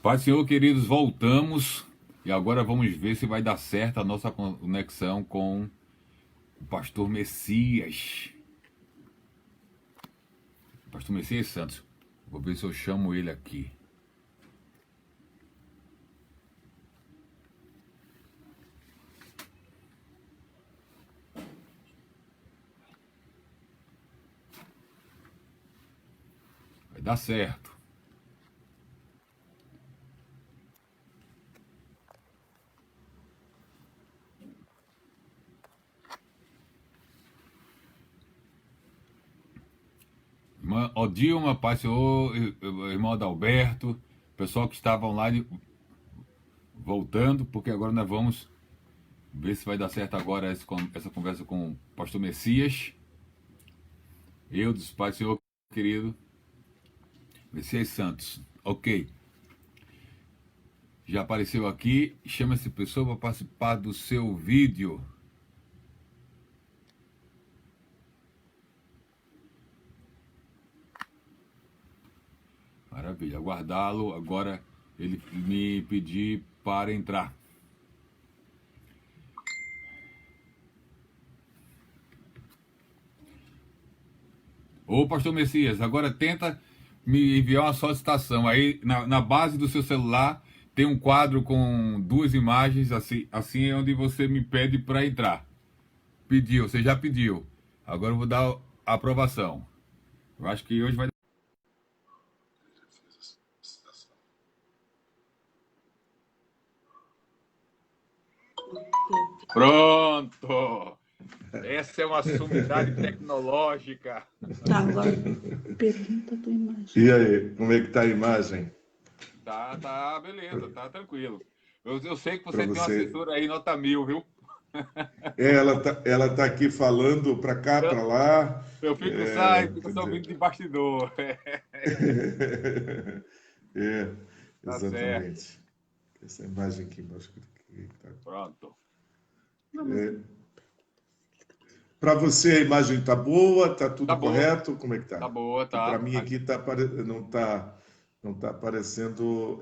Pai Senhor, queridos, voltamos e agora vamos ver se vai dar certo a nossa conexão com o pastor Messias. Pastor Messias Santos. Vou ver se eu chamo ele aqui. Vai dar certo. Irmã Odilma, Pai Senhor, irmão Adalberto, pessoal que estava online voltando, porque agora nós vamos ver se vai dar certo agora essa conversa com o pastor Messias. Eu, dos Pai Senhor, querido, Messias Santos. Ok. Já apareceu aqui. Chama essa pessoa para participar do seu vídeo. Maravilha. Aguardá-lo. Agora ele me pedir para entrar. Ô, pastor Messias, agora tenta me enviar uma solicitação. Aí na base do seu celular tem um quadro com duas imagens, assim é onde você me pede para entrar. Pediu, você já pediu. Agora eu vou dar a aprovação. Eu acho que hoje vai. Pronto! Essa é uma sumidade tecnológica. Agora, pergunta a tua imagem. E aí, como é que tá a imagem? Tá, beleza, tá tranquilo. Eu sei que Para você tem uma você? assessora aí, nota 1000, viu? Ela tá aqui falando para cá, para lá. Eu fico, sai, fico Quer só dizer... ouvindo de bastidor. É, Tá certo. exatamente. Essa imagem aqui embaixo. Pronto. Para você a imagem tá boa, tá Tá tudo boa, correto? Como é que tá tá? boa, Que para tá. mim aqui não tá aparecendo.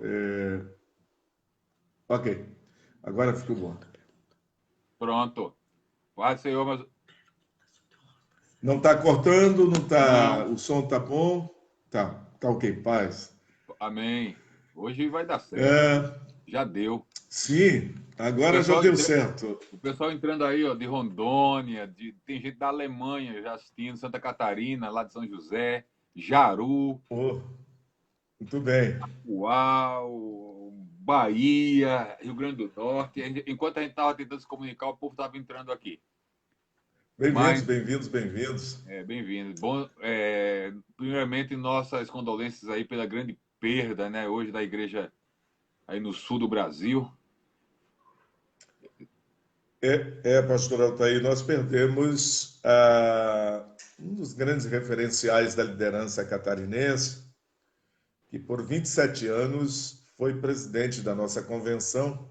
Ok, agora ficou bom. Pronto. Vai, Senhor, mas. Não tá cortando, não tá, Não, o som tá bom, tá ok, paz. amém. Hoje vai dar certo. É, Já deu. sim, O agora já pessoal, deu certo. o pessoal entrando aí, ó, de Rondônia, tem gente da Alemanha já assistindo, Santa Catarina, lá de São José, Jaru, Oh, muito bem. Uau, Bahia, Rio Grande do Norte. Enquanto a gente estava tentando se comunicar, o povo estava entrando aqui. Bem-vindos, Mas, bem-vindos, bem-vindos. bem-vindo. Bom, primeiramente, nossas condolências aí pela grande perda, né, hoje da igreja aí no sul do Brasil. Pastor Altair, nós perdemos um dos grandes referenciais da liderança catarinense, que por 27 anos foi presidente da nossa convenção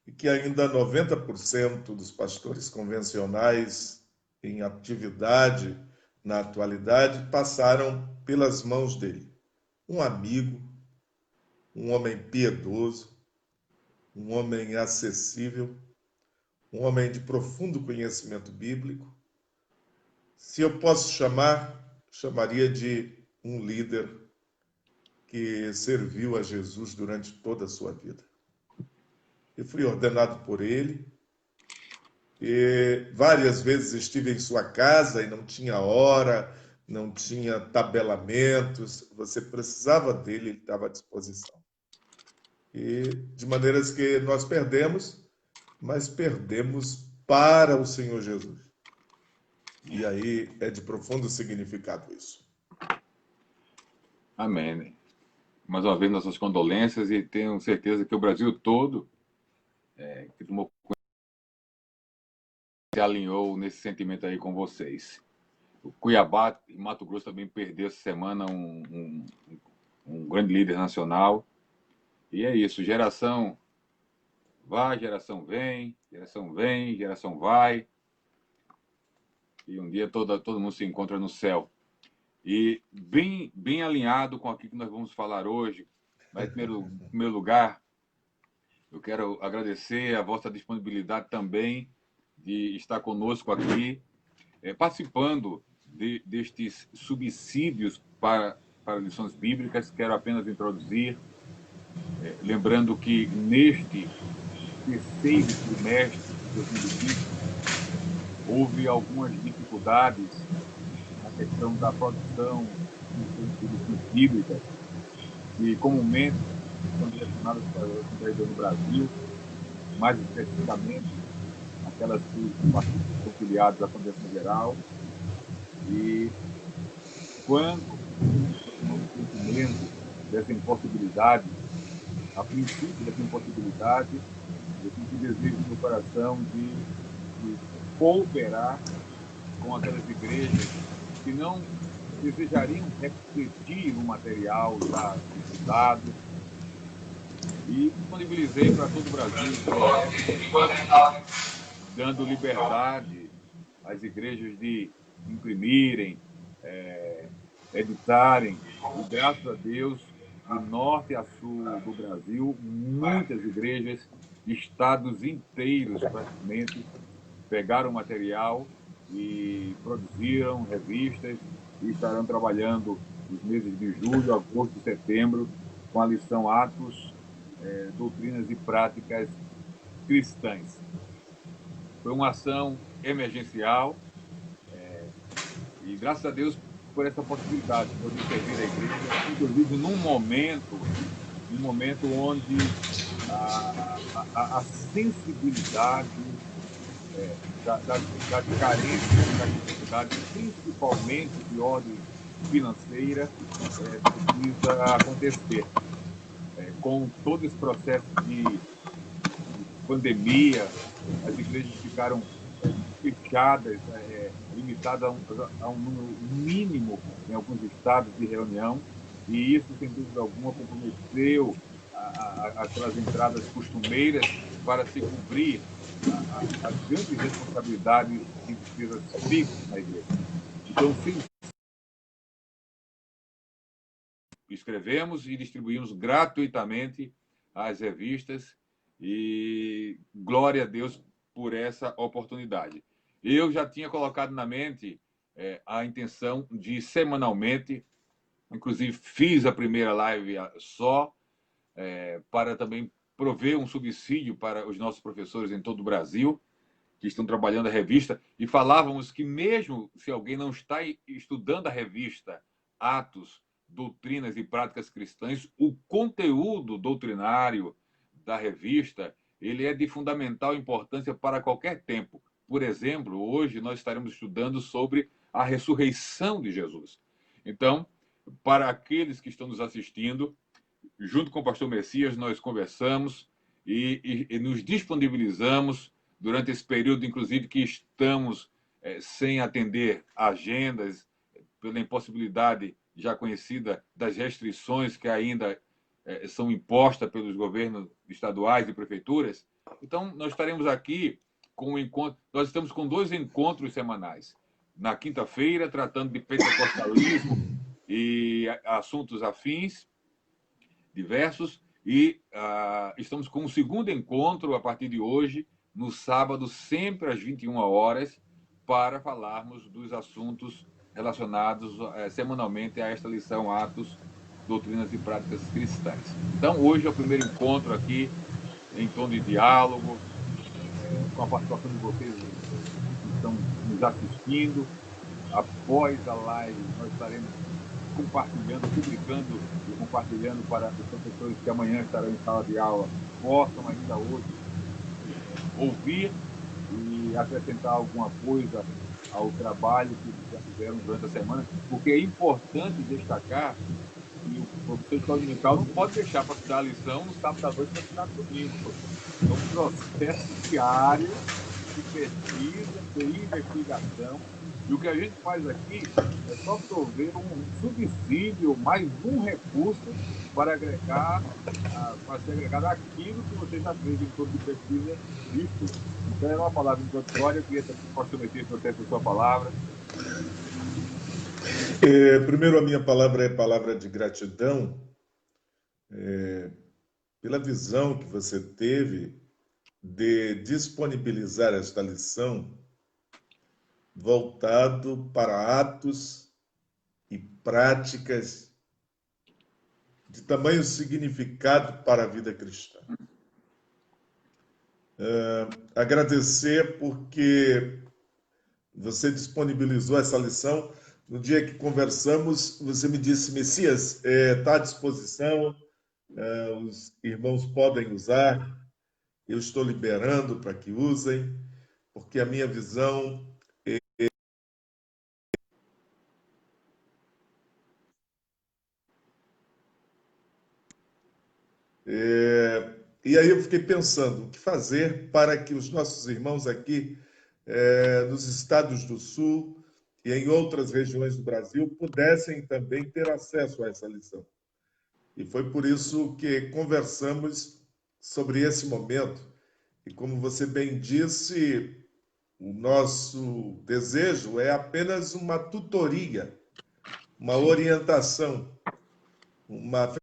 e que ainda 90% dos pastores convencionais em atividade na atualidade passaram pelas mãos dele. Um amigo, um homem piedoso, um homem acessível, um homem de profundo conhecimento bíblico. Se eu posso chamar, chamaria de um líder que serviu a Jesus durante toda a sua vida. Eu fui ordenado por ele e várias vezes estive em sua casa e não tinha hora, não tinha tabelamentos, você precisava dele, ele estava à disposição. E de maneiras que nós perdemos, mas perdemos para o Senhor Jesus. E aí é de profundo significado isso. Amém. Mais uma vez, nossas condolências e tenho certeza que o Brasil todo que tomou, se alinhou nesse sentimento aí com vocês. O Cuiabá e Mato Grosso também perdeu essa semana um grande líder nacional. E é isso, geração vai, geração vem, geração vem, geração vai. E um dia todo mundo se encontra no céu. E bem alinhado com aquilo que nós vamos falar hoje, Mas, em primeiro lugar, eu quero agradecer a vossa disponibilidade também de estar conosco aqui, participando destes subsídios para lições bíblicas. Quero apenas introduzir, lembrando que neste terceiro trimestre de 2020 houve algumas dificuldades na questão da produção de lições bíblicas, que comumente são direcionadas para o Evangelho no Brasil, mais especificamente aquelas que são filiadas à Congregação Geral. E quando tomamos conhecimento dessa impossibilidade, a princípio dessa impossibilidade, eu senti desejo no coração de cooperar com aquelas igrejas que não desejariam repetir o material já estudado, e disponibilizei para todo o Brasil, dando liberdade às igrejas de imprimirem, editarem, e graças a Deus, de norte a sul do Brasil, muitas igrejas, estados inteiros praticamente, pegaram material e produziram revistas e estarão trabalhando nos meses de julho, agosto e setembro com a lição Atos, Doutrinas e Práticas Cristãs. Foi uma ação emergencial, e graças a Deus por essa possibilidade de poder servir a igreja, inclusive num momento onde a sensibilidade das carências, das dificuldades, principalmente de ordem financeira, precisa acontecer. Com todo esse processo de pandemia, as igrejas ficaram fechadas, limitadas a um número mínimo em alguns estados de reunião, e isso, sem dúvida alguma, comprometeu aquelas entradas costumeiras para se cobrir as grandes responsabilidades e despesas fixas na igreja. Então, sim, escrevemos e distribuímos gratuitamente as revistas, e glória a Deus por essa oportunidade. Eu já tinha colocado na mente a intenção de semanalmente, inclusive fiz a primeira live só, para também prover um subsídio para os nossos professores em todo o Brasil, que estão trabalhando a revista, e falávamos que mesmo se alguém não está estudando a revista Atos, Doutrinas e Práticas Cristãs, o conteúdo doutrinário da revista, ele é de fundamental importância para qualquer tempo. Por exemplo, hoje nós estaremos estudando sobre a ressurreição de Jesus. Então, para aqueles que estão nos assistindo, junto com o pastor Messias, nós conversamos e nos disponibilizamos durante esse período, inclusive, que estamos sem atender agendas, pela impossibilidade já conhecida das restrições que ainda são impostas pelos governos estaduais e prefeituras. Então, nós estaremos aqui com um encontro. Nós estamos com 2 encontros semanais. Na quinta-feira, tratando de pentecostalismo e assuntos afins, diversos, e estamos com um segundo encontro a partir de hoje, no sábado, sempre às 21 horas, para falarmos dos assuntos relacionados semanalmente a esta lição Atos, Doutrinas e Práticas Cristãs. Então, hoje é o primeiro encontro aqui, em tom de diálogo, com a participação de vocês que estão nos assistindo. Após a live, nós estaremos compartilhando, publicando e compartilhando para os professores que amanhã estarão em sala de aula, possam ainda hoje ouvir e acrescentar alguma coisa ao trabalho que eles já fizeram durante a semana, porque é importante destacar que o professor de escola dominical não pode deixar para estudar a lição no sábado à noite para estudar no domingo. É um processo diário de pesquisa, de investigação, e o que a gente faz aqui é só prover um subsídio, mais um recurso para agregar, para ser agregado aquilo que você já fez em torno de pesquisa e estudo. Então, é uma palavra introdutória. Eu queria também comprometer se você a sua palavra. Primeiro, a minha palavra é palavra de gratidão, pela visão que você teve de disponibilizar esta lição voltado para atos e práticas de tamanho significado para a vida cristã. Agradecer porque você disponibilizou essa lição. No dia que conversamos, você me disse, Messias, está à disposição, os irmãos podem usar, eu estou liberando para que usem, porque a minha visão E aí eu fiquei pensando, o que fazer para que os nossos irmãos aqui nos estados do Sul e em outras regiões do Brasil pudessem também ter acesso a essa lição. E foi por isso que conversamos sobre esse momento. E como você bem disse, o nosso desejo é apenas uma tutoria, uma orientação, uma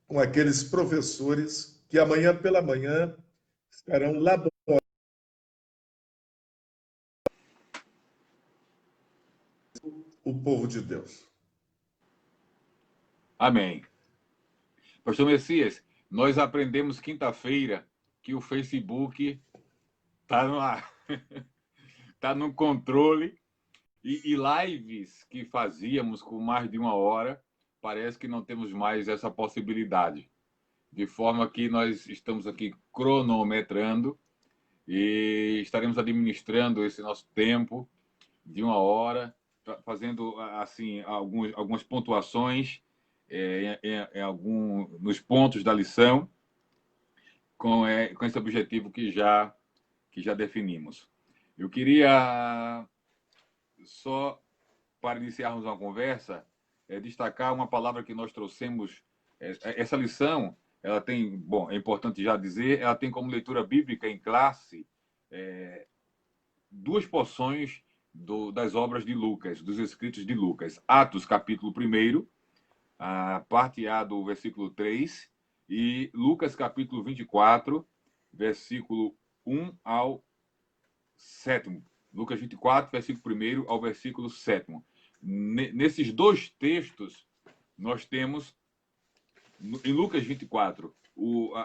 com aqueles professores que amanhã pela manhã estarão laborando o povo de Deus. Amém. Pastor Messias, nós aprendemos quinta-feira que o Facebook está no controle e lives que fazíamos com mais de 1 hora, parece que não temos mais essa possibilidade. De forma que nós estamos aqui cronometrando e estaremos administrando esse nosso tempo de 1 hora, fazendo assim algumas pontuações nos pontos da lição, com esse objetivo que já definimos. Eu queria só, para iniciarmos uma conversa, destacar uma palavra que nós trouxemos. Essa lição, ela tem, bom, é importante já dizer, ela tem como leitura bíblica em classe 2 porções das obras de Lucas, dos escritos de Lucas. Atos, capítulo 1, a parte A do versículo 3, e Lucas, capítulo 24, versículo 1 ao 7. Lucas 24, versículo 1 ao versículo 7. Nesses 2 textos, nós temos, em Lucas 24,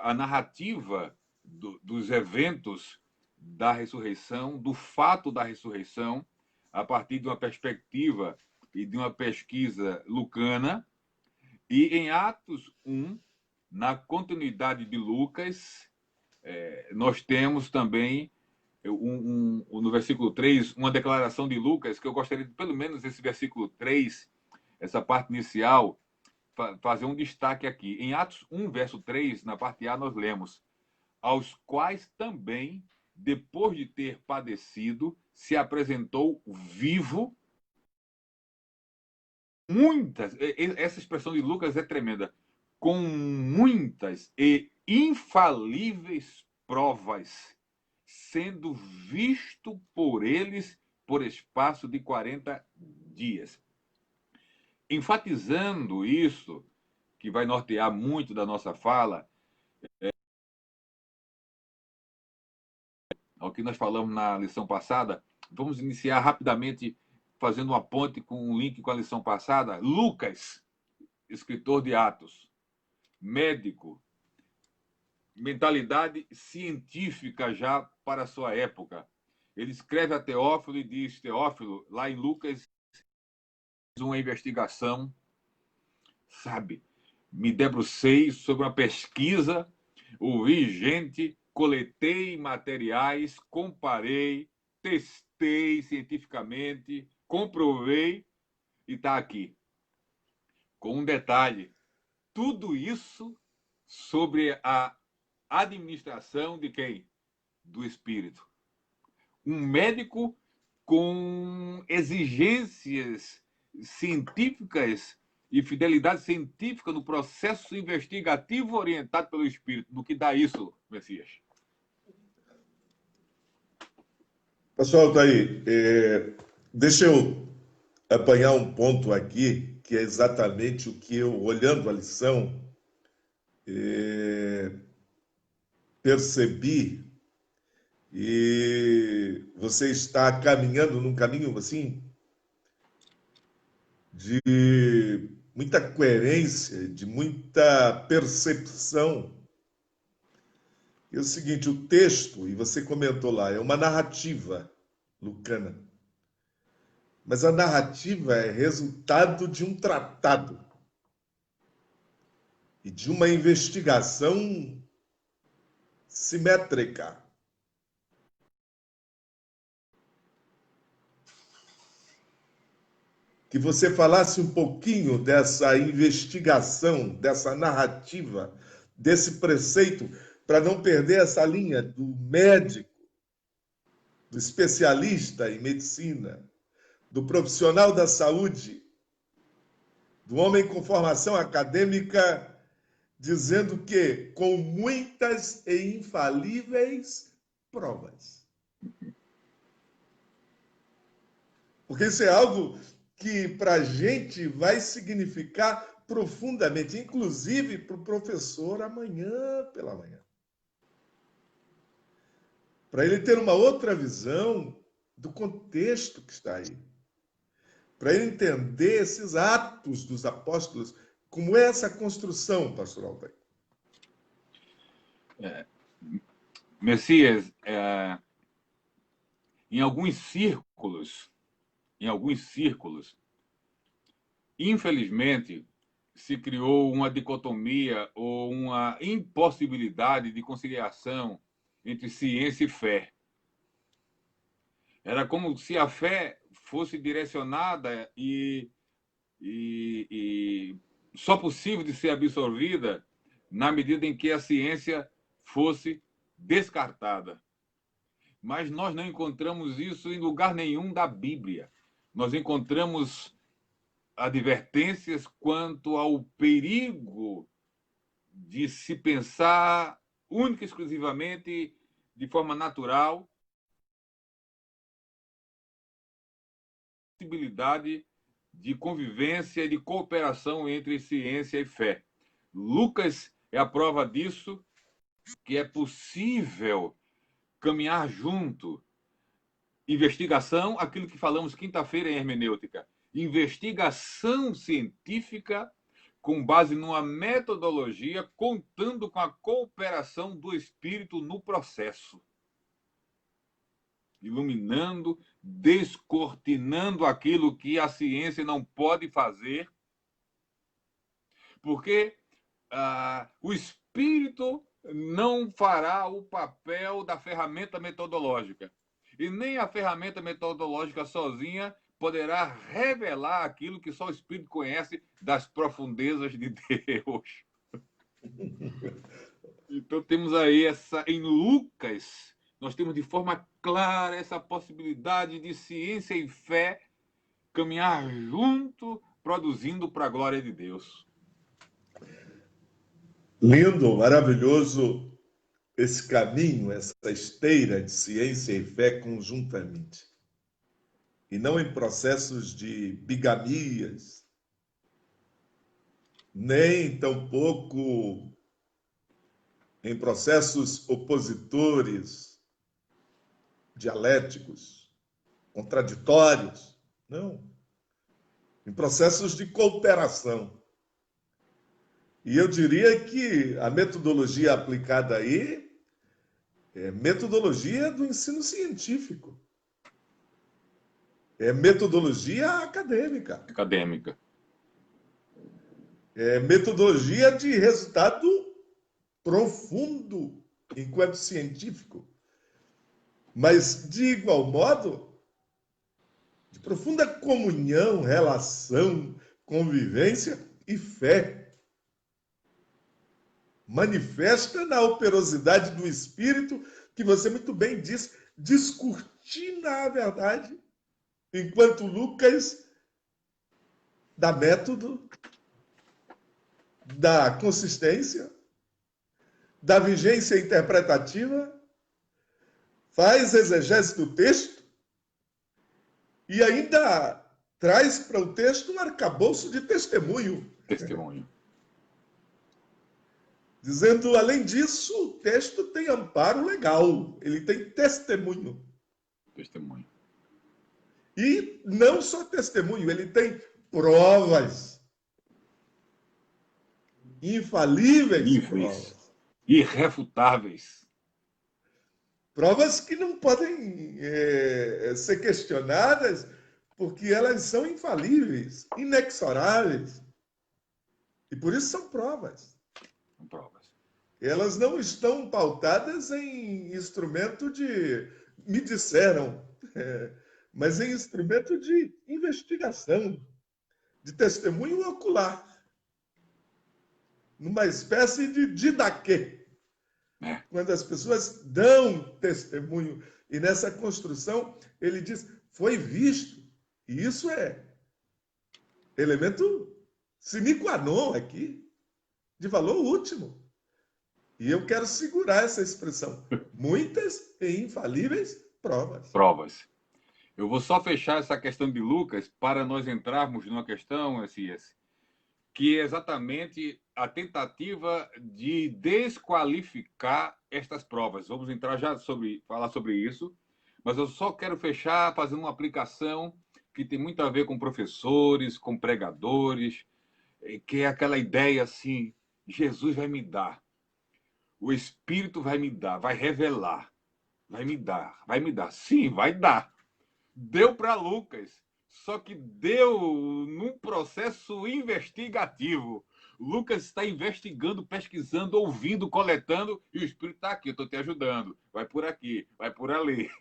a narrativa dos eventos da ressurreição, do fato da ressurreição, a partir de uma perspectiva e de uma pesquisa lucana. E em Atos 1, na continuidade de Lucas, nós temos também, no versículo 3, uma declaração de Lucas, que eu gostaria de, pelo menos, esse versículo 3, essa parte inicial, fazer um destaque aqui. Em Atos 1, verso 3, na parte A, nós lemos: aos quais também, depois de ter padecido, se apresentou vivo. Essa expressão de Lucas é tremenda, com muitas e infalíveis provas, sendo visto por eles por espaço de 40 dias. Enfatizando isso, que vai nortear muito da nossa fala, ao que nós falamos na lição passada, vamos iniciar rapidamente fazendo uma ponte com um link com a lição passada. Lucas, escritor de Atos, médico, mentalidade científica já para a sua época. Ele escreve a Teófilo e diz: Teófilo, lá em Lucas, uma investigação, sabe? Me debrucei sobre uma pesquisa, ouvi gente, coletei materiais, comparei, testei cientificamente, comprovei e está aqui. Com um detalhe: tudo isso sobre a administração de quem? Do Espírito. Um médico com exigências científicas e fidelidade científica no processo investigativo orientado pelo Espírito. Do que dá isso, Messias? Pessoal, tá aí. Deixa eu apanhar um ponto aqui, que é exatamente o que eu, olhando a lição, percebi, e você está caminhando num caminho assim de muita coerência, de muita percepção. É o seguinte, o texto, e você comentou lá, é uma narrativa lucana. Mas a narrativa é resultado de um tratado e de uma investigação simétrica. Que você falasse um pouquinho dessa investigação, dessa narrativa, desse preceito, para não perder essa linha do médico, do especialista em medicina, do profissional da saúde, do homem com formação acadêmica, dizendo que com muitas e infalíveis provas. Porque isso é algo que para a gente vai significar profundamente, inclusive para o professor amanhã pela manhã. Para ele ter uma outra visão do contexto que está aí. Para ele entender esses atos dos apóstolos, como é essa construção, pastor Altair? Messias, em alguns círculos, infelizmente, se criou uma dicotomia ou uma impossibilidade de conciliação entre ciência e fé. Era como se a fé fosse direcionada e só possível de ser absorvida na medida em que a ciência fosse descartada. Mas nós não encontramos isso em lugar nenhum da Bíblia. Nós encontramos advertências quanto ao perigo de se pensar única e exclusivamente de forma natural, possibilidade de convivência e de cooperação entre ciência e fé. Lucas é a prova disso, que é possível caminhar junto. Investigação, aquilo que falamos quinta-feira em hermenêutica. Investigação científica com base numa metodologia, contando com a cooperação do Espírito no processo. Iluminando, descortinando aquilo que a ciência não pode fazer, porque o Espírito não fará o papel da ferramenta metodológica. E nem a ferramenta metodológica sozinha poderá revelar aquilo que só o Espírito conhece das profundezas de Deus. Então temos aí em Lucas, nós temos de forma clara essa possibilidade de ciência e fé caminhar junto, produzindo para a glória de Deus. Lindo, maravilhoso esse caminho, essa esteira de ciência e fé conjuntamente. E não em processos de bigamias, nem tampouco em processos opositores, dialéticos, contraditórios. Não. Em processos de cooperação. E eu diria que a metodologia aplicada aí é metodologia do ensino científico. É metodologia acadêmica. Acadêmica. É metodologia de resultado profundo enquanto científico. Mas, de igual modo, de profunda comunhão, relação, convivência e fé. Manifesta na operosidade do Espírito, que você muito bem diz, descortina a verdade, enquanto Lucas dá método, da consistência, da vigência interpretativa, faz exegese do texto e ainda traz para o texto um arcabouço de testemunho. Testemunho. Dizendo, além disso, o texto tem amparo legal, ele tem testemunho. Testemunho. E não só testemunho, ele tem provas. Infalíveis provas. Irrefutáveis. Provas que não podem ser questionadas, porque elas são infalíveis, inexoráveis. E por isso são provas. São provas. Elas não estão pautadas em instrumento de me disseram, mas em instrumento de investigação, de testemunho ocular, numa espécie de didaquê. Quando as pessoas dão testemunho, e nessa construção ele diz, foi visto. E isso é elemento sine qua non aqui, de valor último. E eu quero segurar essa expressão. Muitas e infalíveis provas. Provas. Eu vou só fechar essa questão de Lucas para nós entrarmos numa questão, que é exatamente a tentativa de desqualificar estas provas. Vamos entrar já falar sobre isso, mas eu só quero fechar fazendo uma aplicação que tem muito a ver com professores, com pregadores, que é aquela ideia assim, Jesus vai me dar, o Espírito vai me dar, vai revelar, vai me dar. Sim, vai dar. Deu para Lucas, só que deu num processo investigativo. Lucas está investigando, pesquisando, ouvindo, coletando, e o Espírito está aqui, eu estou te ajudando. Vai por aqui, vai por ali.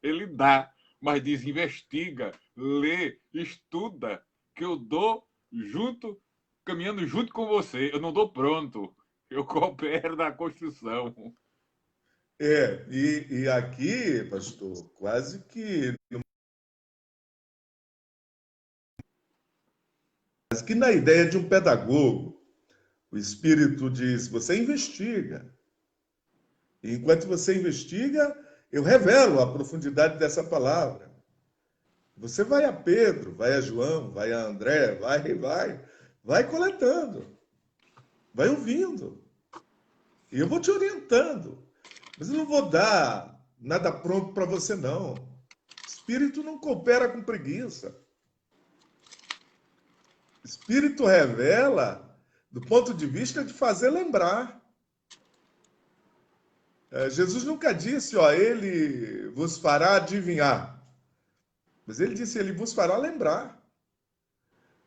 Ele dá, mas diz, investiga, lê, estuda, que eu dou junto, caminhando junto com você. Eu não dou pronto, eu coopero na construção. E aqui, pastor, quase que na ideia de um pedagogo, o Espírito diz, você investiga. E enquanto você investiga, eu revelo a profundidade dessa palavra. Você vai a Pedro, vai a João, vai a André, vai coletando, vai ouvindo. E eu vou te orientando. Mas eu não vou dar nada pronto para você, não. Espírito não coopera com preguiça. Espírito revela do ponto de vista de fazer lembrar. Jesus nunca disse, ele vos fará adivinhar. Mas ele disse, ele vos fará lembrar.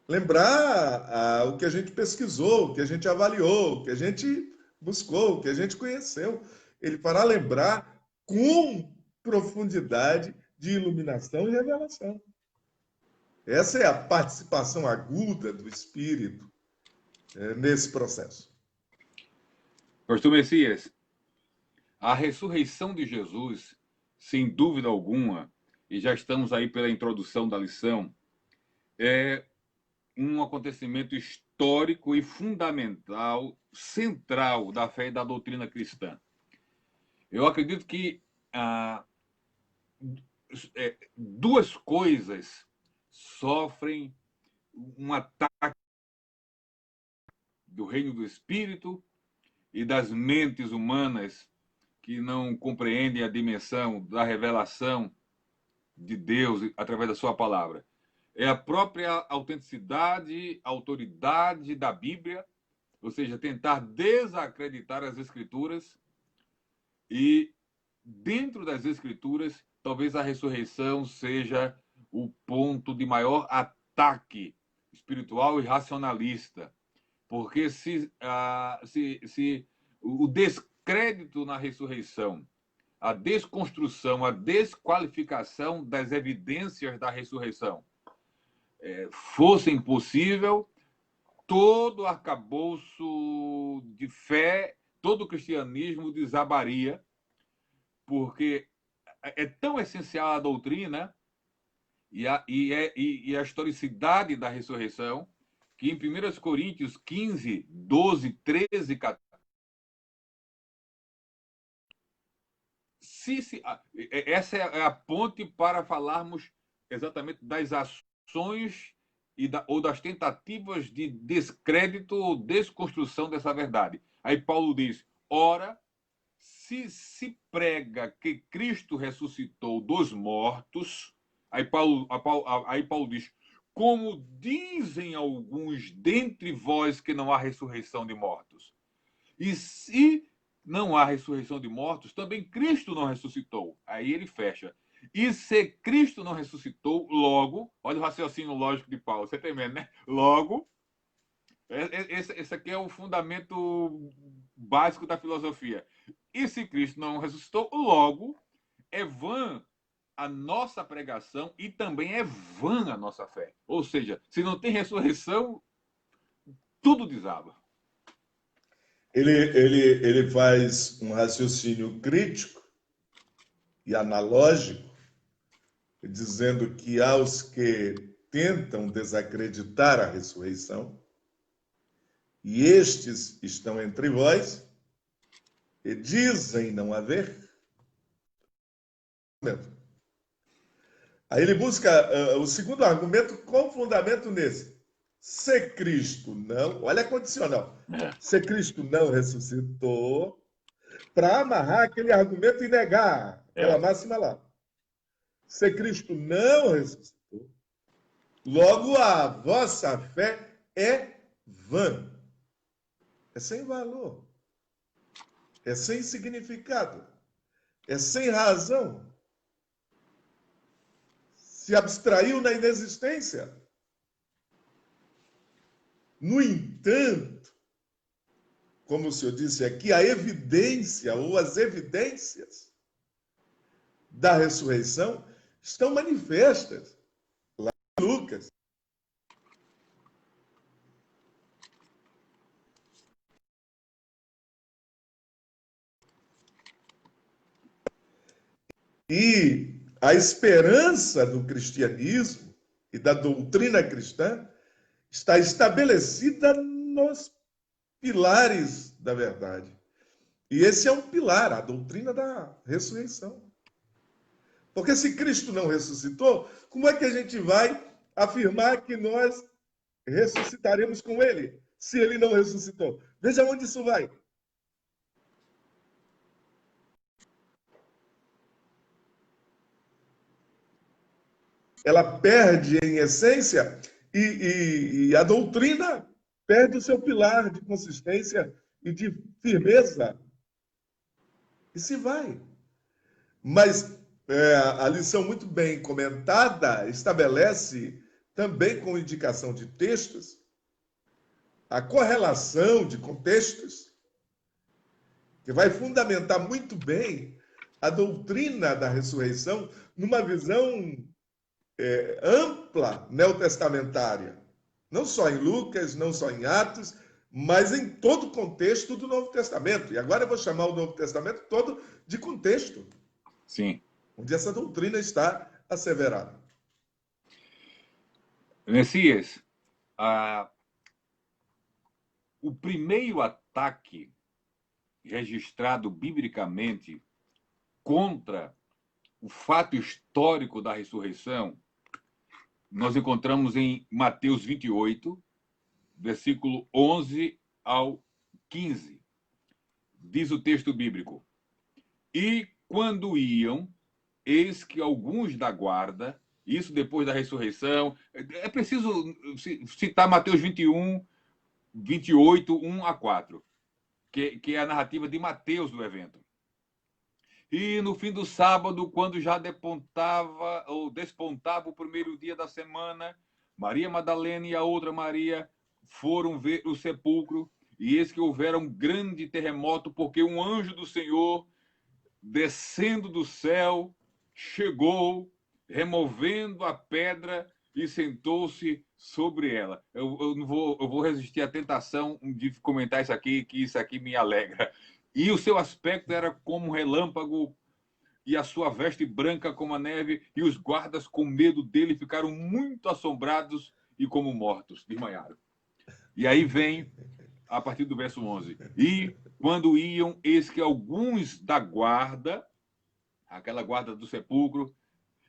Lembrar o que a gente pesquisou, o que a gente avaliou, o que a gente buscou, o que a gente conheceu. Ele fará lembrar com profundidade de iluminação e revelação. Essa é a participação aguda do Espírito nesse processo. Pastor Messias, a ressurreição de Jesus, sem dúvida alguma, e já estamos aí pela introdução da lição, é um acontecimento histórico e fundamental, central da fé e da doutrina cristã. Eu acredito que duas coisas sofrem um ataque do reino do Espírito e das mentes humanas que não compreendem a dimensão da revelação de Deus através da sua palavra. É a própria autenticidade, autoridade da Bíblia, ou seja, tentar desacreditar as Escrituras e, dentro das Escrituras, talvez a ressurreição seja o ponto de maior ataque espiritual e racionalista. Porque se o descrédito na ressurreição, a desconstrução, a desqualificação das evidências da ressurreição fosse impossível, todo o arcabouço de fé, todo o cristianismo desabaria, porque é tão essencial a doutrina e a historicidade da ressurreição, que em 1 Coríntios 15, 12, 13, 14, essa é a ponte para falarmos exatamente das ações ou das tentativas de descrédito ou desconstrução dessa verdade. Aí Paulo diz: ora, se prega que Cristo ressuscitou dos mortos, aí Paulo diz: como dizem alguns dentre vós que não há ressurreição de mortos. E se não há ressurreição de mortos, também Cristo não ressuscitou. Aí ele fecha. E se Cristo não ressuscitou, logo, olha o raciocínio lógico de Paulo, você tem medo, né? Logo, esse aqui é o fundamento básico da filosofia. E se Cristo não ressuscitou, logo é vã a nossa pregação e também é vã a nossa fé. Ou seja, se não tem ressurreição, tudo desaba. Ele faz um raciocínio crítico e analógico, dizendo que há os que tentam desacreditar a ressurreição, e estes estão entre vós, e dizem não haver. Aí ele busca o segundo argumento com fundamento nesse. Se Cristo não, olha a condicional, se Cristo não ressuscitou, para amarrar aquele argumento e negar aquela máxima lá. Se Cristo não ressuscitou, logo a vossa fé é vã. É sem valor. É sem significado. É sem razão. Se abstraiu na inexistência. No entanto, como o senhor disse aqui, a evidência ou as evidências da ressurreição estão manifestas lá em Lucas. E a esperança do cristianismo e da doutrina cristã está estabelecida nos pilares da verdade. E esse é um pilar, a doutrina da ressurreição. Porque se Cristo não ressuscitou, como é que a gente vai afirmar que nós ressuscitaremos com ele, se ele não ressuscitou? Veja onde isso vai. Ela perde em essência e a doutrina perde o seu pilar de consistência e de firmeza. E se vai. Mas a lição muito bem comentada estabelece, também com indicação de textos, a correlação de contextos, que vai fundamentar muito bem a doutrina da ressurreição numa visão ampla neotestamentária. Não só em Lucas, não só em Atos, mas em todo o contexto do Novo Testamento. E agora eu vou chamar o Novo Testamento todo de contexto. Sim. Onde essa doutrina está asseverada. Messias, o primeiro ataque registrado biblicamente contra o fato histórico da ressurreição, nós encontramos em Mateus 28, versículo 11 ao 15. Diz o texto bíblico: e quando iam, eis que alguns da guarda, isso depois da ressurreição, é preciso citar Mateus 21, 28, 1 a 4, que é a narrativa de Mateus do evento. E no fim do sábado, quando já despontava o primeiro dia da semana, Maria Madalena e a outra Maria foram ver o sepulcro, e eis que houvera um grande terremoto, porque um anjo do Senhor, descendo do céu, chegou, removendo a pedra e sentou-se sobre ela. Eu vou resistir à tentação de comentar isso aqui, que isso aqui me alegra. E o seu aspecto era como um relâmpago, e a sua veste branca como a neve, e os guardas, com medo dele, ficaram muito assombrados e como mortos, desmaiaram. E aí vem, a partir do verso 11, e quando iam, eis que alguns da guarda, aquela guarda do sepulcro,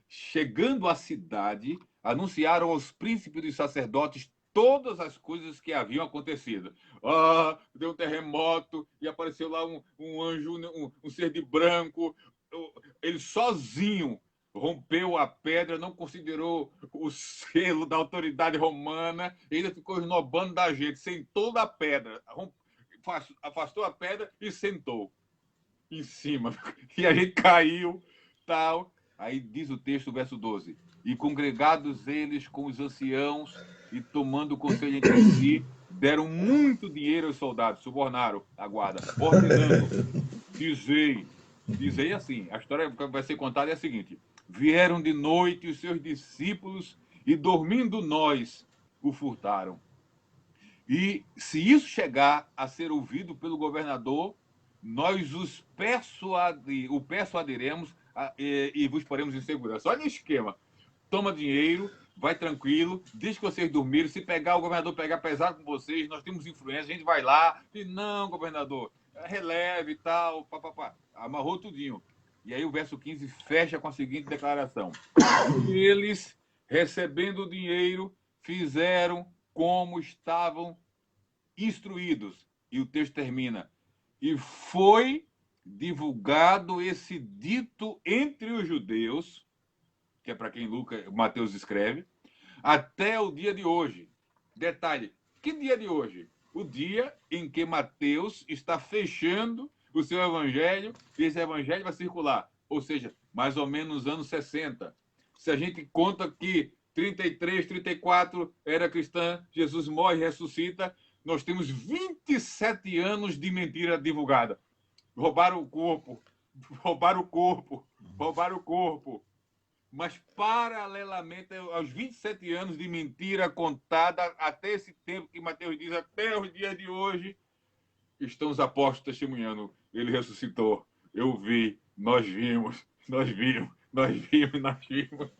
chegando à cidade, anunciaram aos príncipes dos sacerdotes todas as coisas que haviam acontecido. Deu um terremoto e apareceu lá um anjo, um ser de branco. Ele sozinho rompeu a pedra, não considerou o selo da autoridade romana, ainda ficou esnobando da gente, sentou da pedra, afastou a pedra e sentou em cima. E a gente caiu, tal. Aí diz o texto, verso 12: e congregados eles com os anciãos e tomando conselho entre si, deram muito dinheiro aos soldados, subornaram a guarda, ordenando, dizei assim, a história que vai ser contada é a seguinte: vieram de noite os seus discípulos e, dormindo nós, o furtaram. E se isso chegar a ser ouvido pelo governador, nós o persuadiremos e vos poremos em segurança. Olha o esquema. Toma dinheiro, vai tranquilo, diz que vocês dormiram. Se pegar, o governador pegar pesado com vocês, nós temos influência, a gente vai lá. E não, governador, releve e tal, papapá. Amarrou tudinho. E aí o verso 15 fecha com a seguinte declaração: e eles, recebendo o dinheiro, fizeram como estavam instruídos. E o texto termina: e foi divulgado esse dito entre os judeus, que é para quem Mateus escreve, até o dia de hoje. Detalhe, que dia de hoje? O dia em que Mateus está fechando o seu evangelho, e esse evangelho vai circular, ou seja, mais ou menos nos anos 60. Se a gente conta que 33, 34 era cristã, Jesus morre e ressuscita, nós temos 27 anos de mentira divulgada. Roubaram o corpo, roubaram o corpo, roubaram o corpo. Mas, paralelamente aos 27 anos de mentira contada, até esse tempo que Mateus diz, até os dias de hoje, estão os apóstolos testemunhando. Ele ressuscitou. Eu vi, nós vimos, nós vimos, nós vimos, nós vimos.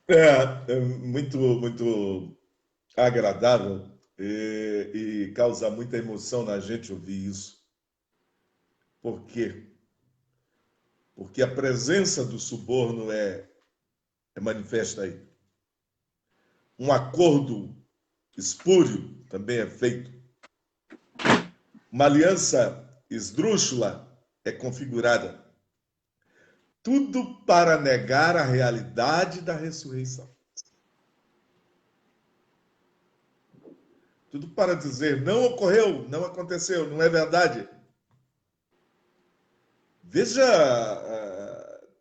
É muito, muito agradável e causa muita emoção na gente ouvir isso. Por quê? Porque a presença do suborno é manifesta aí. Um acordo espúrio também é feito. Uma aliança esdrúxula é configurada. Tudo para negar a realidade da ressurreição. Tudo para dizer, não ocorreu, não aconteceu, não é verdade. Veja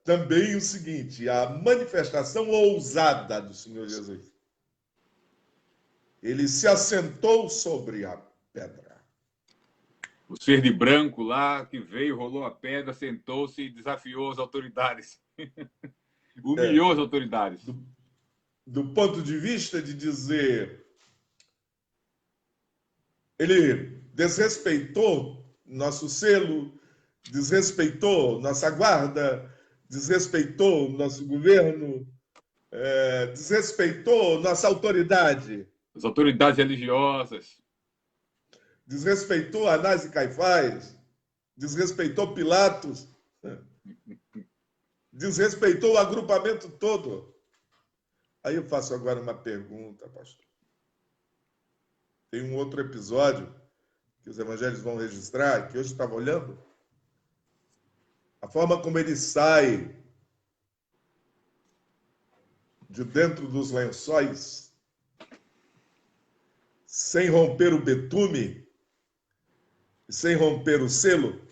também o seguinte, a manifestação ousada do Senhor Jesus. Ele se assentou sobre a pedra. O ser de branco lá, que veio, rolou a pedra, sentou-se e desafiou as autoridades. Humilhou as autoridades. Do ponto de vista de dizer, ele desrespeitou nosso selo, desrespeitou nossa guarda, desrespeitou nosso governo, desrespeitou nossa autoridade. As autoridades religiosas. Desrespeitou Anás e Caifás, desrespeitou Pilatos, desrespeitou o agrupamento todo. Aí eu faço agora uma pergunta, pastor. Tem um outro episódio que os evangelhos vão registrar, que hoje eu estava olhando. A forma como ele sai de dentro dos lençóis, sem romper o betume, sem romper o selo,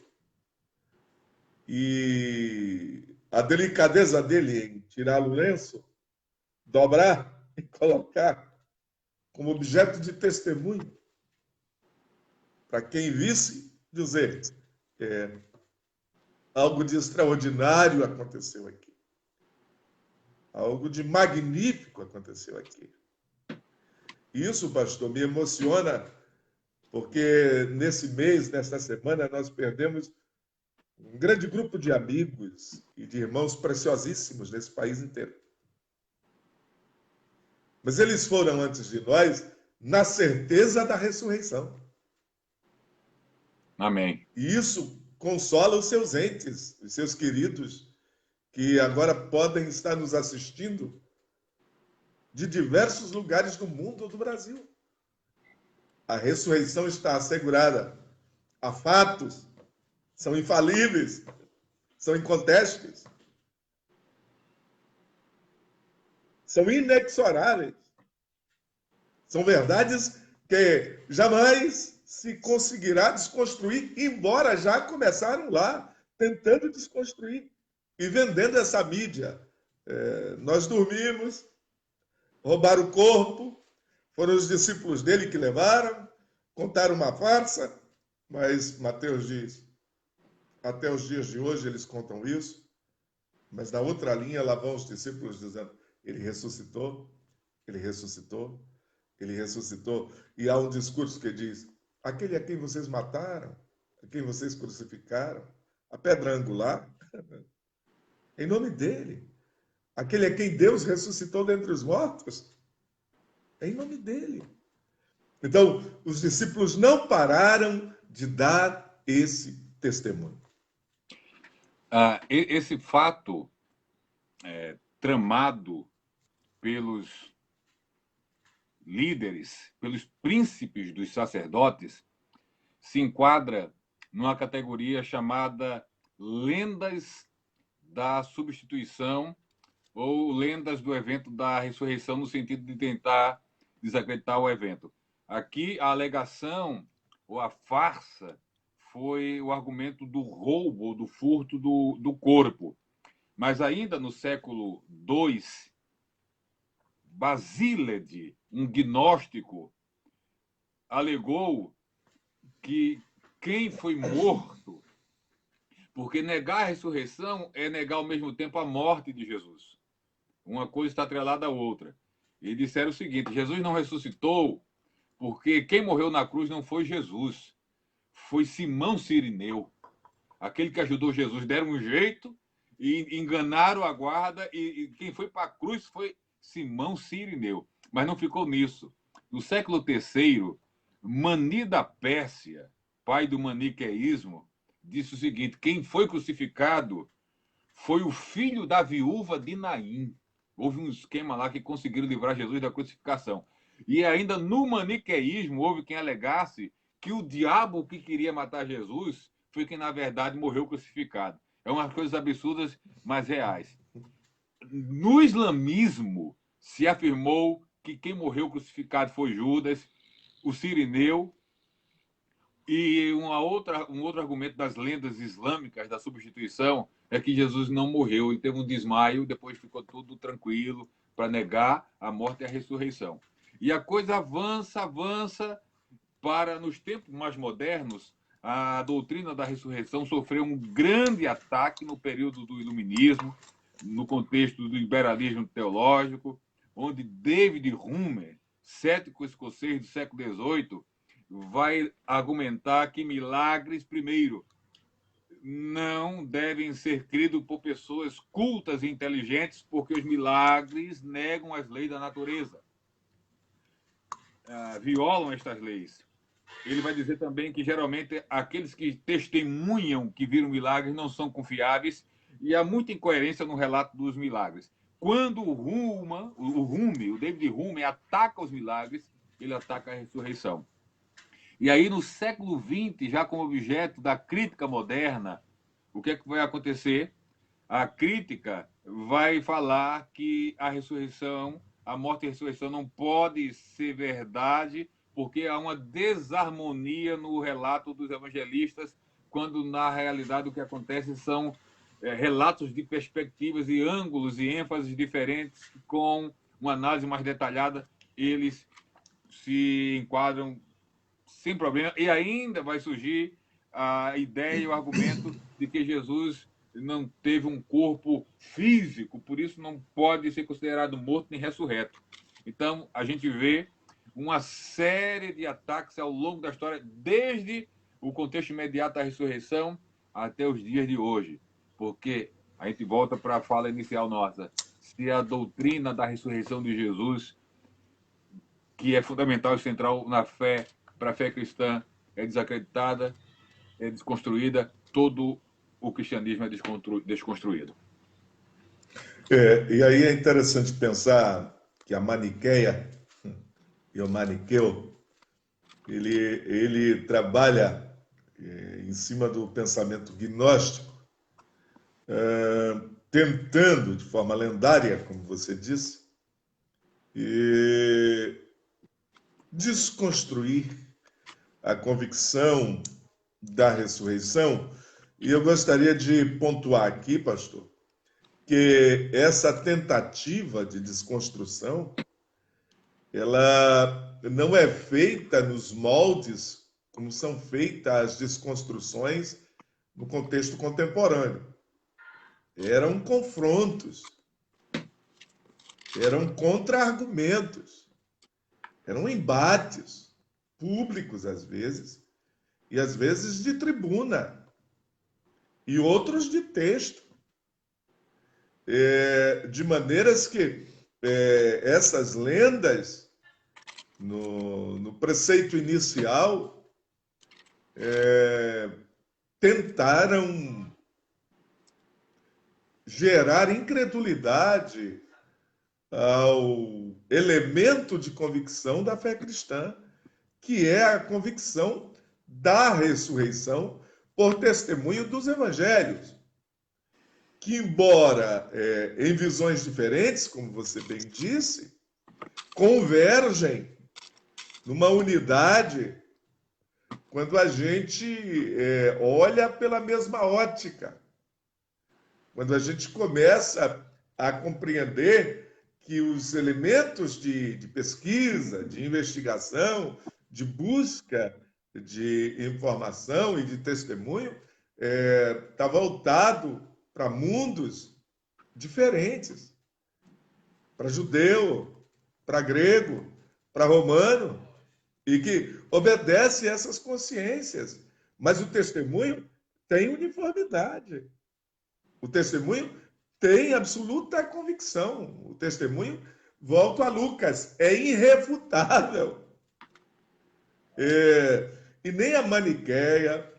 e a delicadeza dele em tirar o lenço, dobrar e colocar como objeto de testemunho, para quem visse, dizer, algo de extraordinário aconteceu aqui. Algo de magnífico aconteceu aqui. Isso, pastor, me emociona, porque nesse mês, nesta semana, nós perdemos um grande grupo de amigos e de irmãos preciosíssimos nesse país inteiro. Mas eles foram antes de nós na certeza da ressurreição. Amém. E isso consola os seus entes, os seus queridos, que agora podem estar nos assistindo de diversos lugares do mundo ou do Brasil. A ressurreição está assegurada. Há fatos, são infalíveis, são incontestáveis, são inexoráveis. São verdades que jamais se conseguirá desconstruir, embora já começaram lá, tentando desconstruir e vendendo essa mídia. Nós dormimos, roubaram o corpo, foram os discípulos dele que levaram, contaram uma farsa, mas Mateus diz, até os dias de hoje eles contam isso, mas na outra linha lá vão os discípulos dizendo, ele ressuscitou, ele ressuscitou, ele ressuscitou. E há um discurso que diz, aquele a quem vocês mataram, a quem vocês crucificaram, a pedra angular, em nome dele. Aquele a quem Deus ressuscitou dentre os mortos, em nome dele. Então, os discípulos não pararam de dar esse testemunho. Esse fato tramado pelos líderes, pelos príncipes dos sacerdotes, se enquadra numa categoria chamada lendas da substituição ou lendas do evento da ressurreição, no sentido de tentar desacreditar o evento. Aqui, a alegação ou a farsa foi o argumento do roubo ou do furto do corpo. Mas ainda no século II, Basílede, um gnóstico, alegou que quem foi morto, porque negar a ressurreição é negar ao mesmo tempo a morte de Jesus. Uma coisa está atrelada à outra. E disseram o seguinte, Jesus não ressuscitou porque quem morreu na cruz não foi Jesus, foi Simão Cirineu. Aquele que ajudou Jesus, deram um jeito e enganaram a guarda, e quem foi para a cruz foi Simão Cirineu. Mas não ficou nisso. No século III, Mani da Pérsia, pai do maniqueísmo, disse o seguinte, quem foi crucificado foi o filho da viúva de Naim. Houve um esquema lá que conseguiram livrar Jesus da crucificação. E ainda no maniqueísmo, houve quem alegasse que o diabo que queria matar Jesus foi quem, na verdade, morreu crucificado. É umas coisas absurdas, mas reais. No islamismo, se afirmou que quem morreu crucificado foi Judas, o Cirineu, e um outro argumento das lendas islâmicas da substituição é que Jesus não morreu e teve um desmaio, depois ficou tudo tranquilo para negar a morte e a ressurreição. E a coisa avança para, nos tempos mais modernos, a doutrina da ressurreição sofreu um grande ataque no período do iluminismo, no contexto do liberalismo teológico, onde David Hume, cético escocês do século XVIII, vai argumentar que milagres, primeiro, não devem ser cridos por pessoas cultas e inteligentes, porque os milagres negam as leis da natureza, violam estas leis. Ele vai dizer também que, geralmente, aqueles que testemunham que viram milagres não são confiáveis e há muita incoerência no relato dos milagres. Quando o David Hume, ataca os milagres, ele ataca a ressurreição. E aí, no século XX, já como objeto da crítica moderna, o que é que vai acontecer? A crítica vai falar que a ressurreição, a morte e a ressurreição não pode ser verdade, porque há uma desarmonia no relato dos evangelistas, quando, na realidade, o que acontece são relatos de perspectivas e ângulos e ênfases diferentes, com uma análise mais detalhada, eles se enquadram sem problema, e ainda vai surgir a ideia e o argumento de que Jesus não teve um corpo físico, por isso não pode ser considerado morto nem ressurreto. Então, a gente vê uma série de ataques ao longo da história, desde o contexto imediato da ressurreição até os dias de hoje. Porque a gente volta para a fala inicial nossa. Se a doutrina da ressurreição de Jesus, que é fundamental e central na fé, para a fé cristã, é desacreditada, é desconstruída, todo o cristianismo é desconstruído. E aí é interessante pensar que a maniqueia e o maniqueu, ele trabalha em cima do pensamento gnóstico, tentando, de forma lendária, como você disse, e desconstruir a convicção da ressurreição. E eu gostaria de pontuar aqui, pastor, que essa tentativa de desconstrução, ela não é feita nos moldes como são feitas as desconstruções no contexto contemporâneo. Eram confrontos, eram contra-argumentos, eram embates públicos, às vezes, e às vezes de tribuna, e outros de texto, de maneiras que essas lendas, no preceito inicial, tentaram gerar incredulidade ao elemento de convicção da fé cristã, que é a convicção da ressurreição por testemunho dos evangelhos, que, embora em visões diferentes, como você bem disse, convergem numa unidade quando a gente olha pela mesma ótica, quando a gente começa a compreender que os elementos de pesquisa, de investigação, de busca de informação e de testemunho está voltado para mundos diferentes, para judeu, para grego, para romano, e que obedece a essas consciências. Mas o testemunho tem uniformidade. O testemunho tem absoluta convicção. O testemunho, volto a Lucas, é irrefutável. E nem a maniqueia,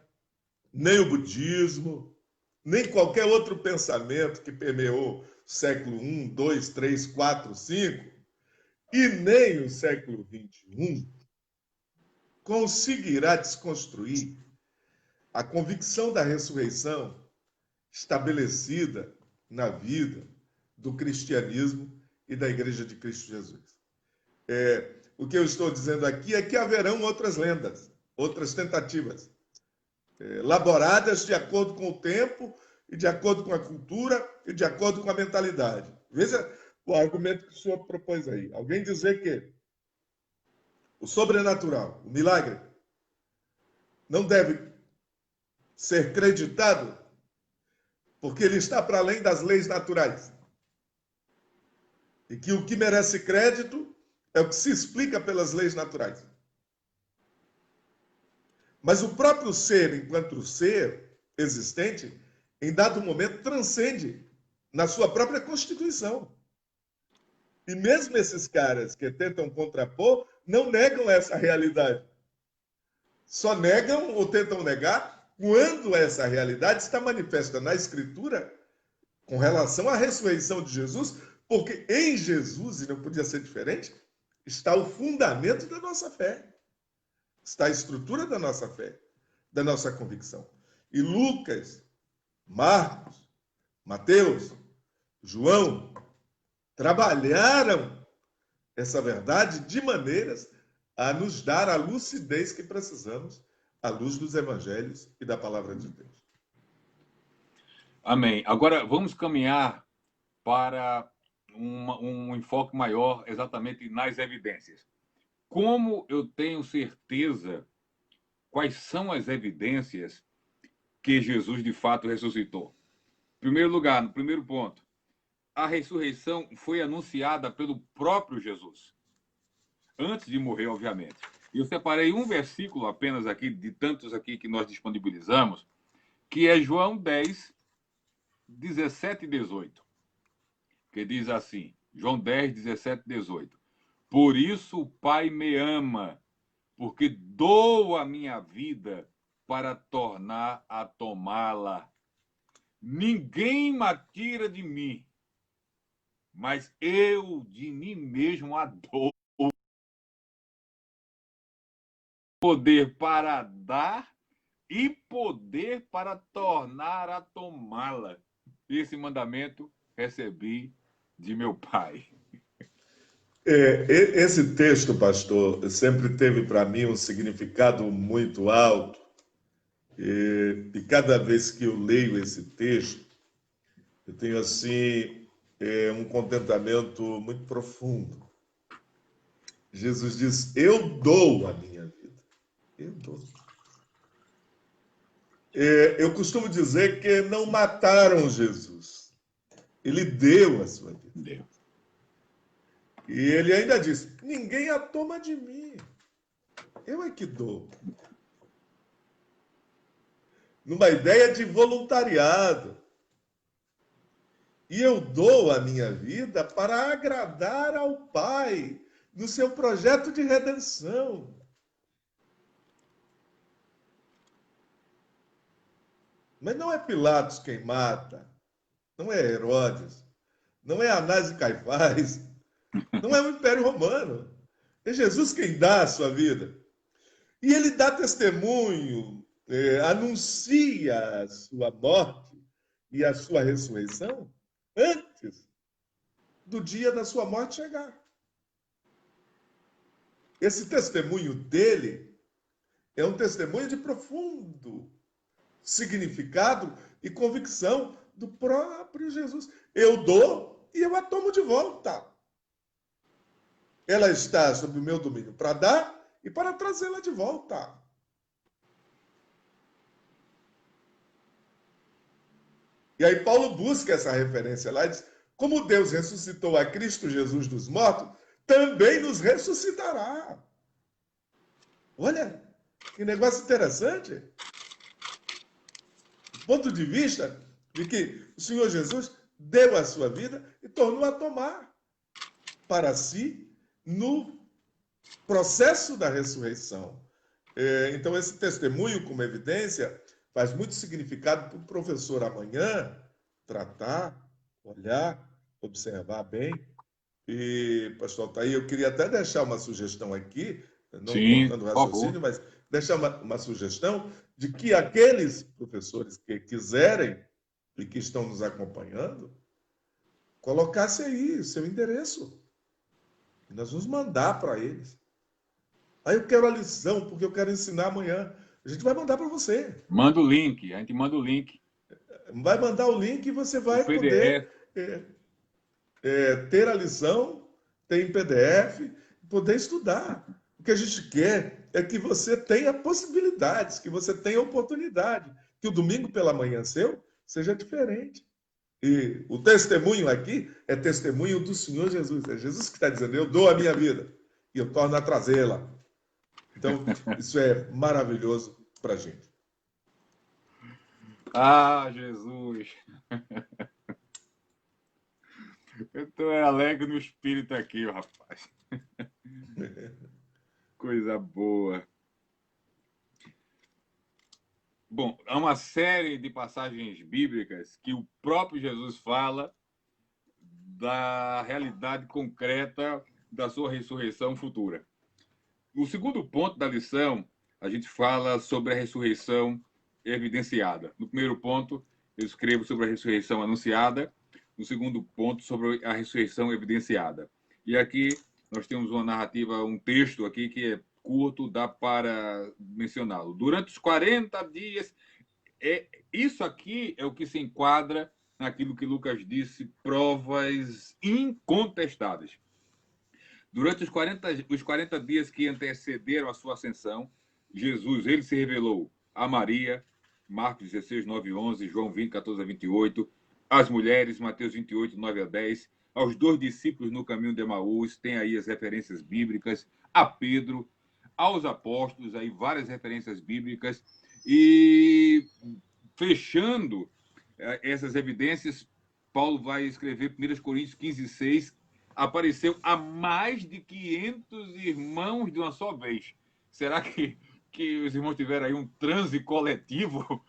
nem o budismo, nem qualquer outro pensamento que permeou o século I, II, III, IV, V, e nem o século XXI, conseguirá desconstruir a convicção da ressurreição estabelecida na vida do cristianismo e da Igreja de Cristo Jesus. O que eu estou dizendo aqui é que haverão outras lendas, outras tentativas, elaboradas de acordo com o tempo e de acordo com a cultura e de acordo com a mentalidade. Veja o argumento que o senhor propôs aí. Alguém dizer que o sobrenatural, o milagre, não deve ser creditado porque ele está para além das leis naturais. E que o que merece crédito é o que se explica pelas leis naturais. Mas o próprio ser, enquanto ser existente, em dado momento transcende na sua própria constituição. E mesmo esses caras que tentam contrapor não negam essa realidade. Só negam ou tentam negar quando essa realidade está manifesta na Escritura com relação à ressurreição de Jesus, porque em Jesus, e não podia ser diferente, está o fundamento da nossa fé. Está a estrutura da nossa fé, da nossa convicção. E Lucas, Marcos, Mateus, João trabalharam essa verdade de maneiras a nos dar a lucidez que precisamos à luz dos evangelhos e da palavra de Deus. Amém. Agora vamos caminhar para um enfoque maior exatamente nas evidências. Como eu tenho certeza quais são as evidências que Jesus de fato ressuscitou? Em primeiro lugar, no primeiro ponto, a ressurreição foi anunciada pelo próprio Jesus, antes de morrer, obviamente. Eu separei um versículo apenas aqui, de tantos aqui que nós disponibilizamos, que é João 10, 17 e 18, que diz assim, João 10, 17 e 18. Por isso o Pai me ama, porque dou a minha vida para tornar a tomá-la. Ninguém me tira de mim, mas eu de mim mesmo a dou. Poder para dar e poder para tornar a tomá-la. Esse mandamento recebi de meu Pai. Esse texto, pastor, sempre teve para mim um significado muito alto. E cada vez que eu leio esse texto, eu tenho assim um contentamento muito profundo. Jesus diz: Eu dou a minha vida. Eu dou. Eu costumo dizer que não mataram Jesus. Ele deu a sua vida. Deu. E ele ainda diz: ninguém a toma de mim. Eu é que dou. Numa ideia de voluntariado. E eu dou a minha vida para agradar ao Pai no seu projeto de redenção. Mas não é Pilatos quem mata, não é Herodes, não é Anás e Caifás, não é o Império Romano. É Jesus quem dá a sua vida. E ele dá testemunho, anuncia a sua morte e a sua ressurreição antes do dia da sua morte chegar. Esse testemunho dele é um testemunho de profundo significado e convicção do próprio Jesus. Eu dou e eu a tomo de volta. Ela está sob o meu domínio para dar e para trazê-la de volta. E aí Paulo busca essa referência lá e diz: como Deus ressuscitou a Cristo Jesus dos mortos, também nos ressuscitará. Olha, que negócio interessante. Do ponto de vista de que o Senhor Jesus deu a sua vida e tornou a tomar para si no processo da ressurreição. Então, esse testemunho, como evidência, faz muito significado para o professor amanhã tratar, olhar, observar bem. E, pastor Altair, eu queria até deixar uma sugestão aqui, não Sim, cortando o por favor. raciocínio, mas deixar uma sugestão de que aqueles professores que quiserem e que estão nos acompanhando, colocasse aí seu endereço. Nós vamos mandar para eles. Aí eu quero a lição, porque eu quero ensinar amanhã. A gente vai mandar para você. Manda o link, a gente manda o link. Vai mandar o link e você O vai PDF. poder ter a lição, ter em PDF, poder estudar. O que a gente quer é que você tenha possibilidades, que você tenha oportunidade, que o domingo pela manhã seu seja diferente. E o testemunho aqui é testemunho do Senhor Jesus. É Jesus que está dizendo: eu dou a minha vida e eu torno a trazê-la. Então, isso é maravilhoso para a gente. Ah, Jesus! Eu estou alegre no espírito aqui, rapaz. Coisa boa. Bom, há uma série de passagens bíblicas que o próprio Jesus fala da realidade concreta da sua ressurreição futura. No segundo ponto da lição, a gente fala sobre a ressurreição evidenciada. No primeiro ponto, eu escrevo sobre a ressurreição anunciada. No segundo ponto, sobre a ressurreição evidenciada. E aqui nós temos uma narrativa, um texto aqui que é curto, dá para mencioná-lo. Durante os 40 dias, isso aqui é o que se enquadra naquilo que Lucas disse, provas incontestáveis. Durante os 40 dias que antecederam a sua ascensão, Jesus ele se revelou a Maria, Marcos 16, 9 e 11, João 20, 14 a 28, às mulheres, Mateus 28, 9 a 10, aos 2 discípulos no caminho de Emaús, tem aí as referências bíblicas, a Pedro, aos apóstolos, aí várias referências bíblicas, e fechando essas evidências, Paulo vai escrever 1 Coríntios 15, 6, apareceu a mais de 500 irmãos de uma só vez. Será que os irmãos tiveram aí um transe coletivo?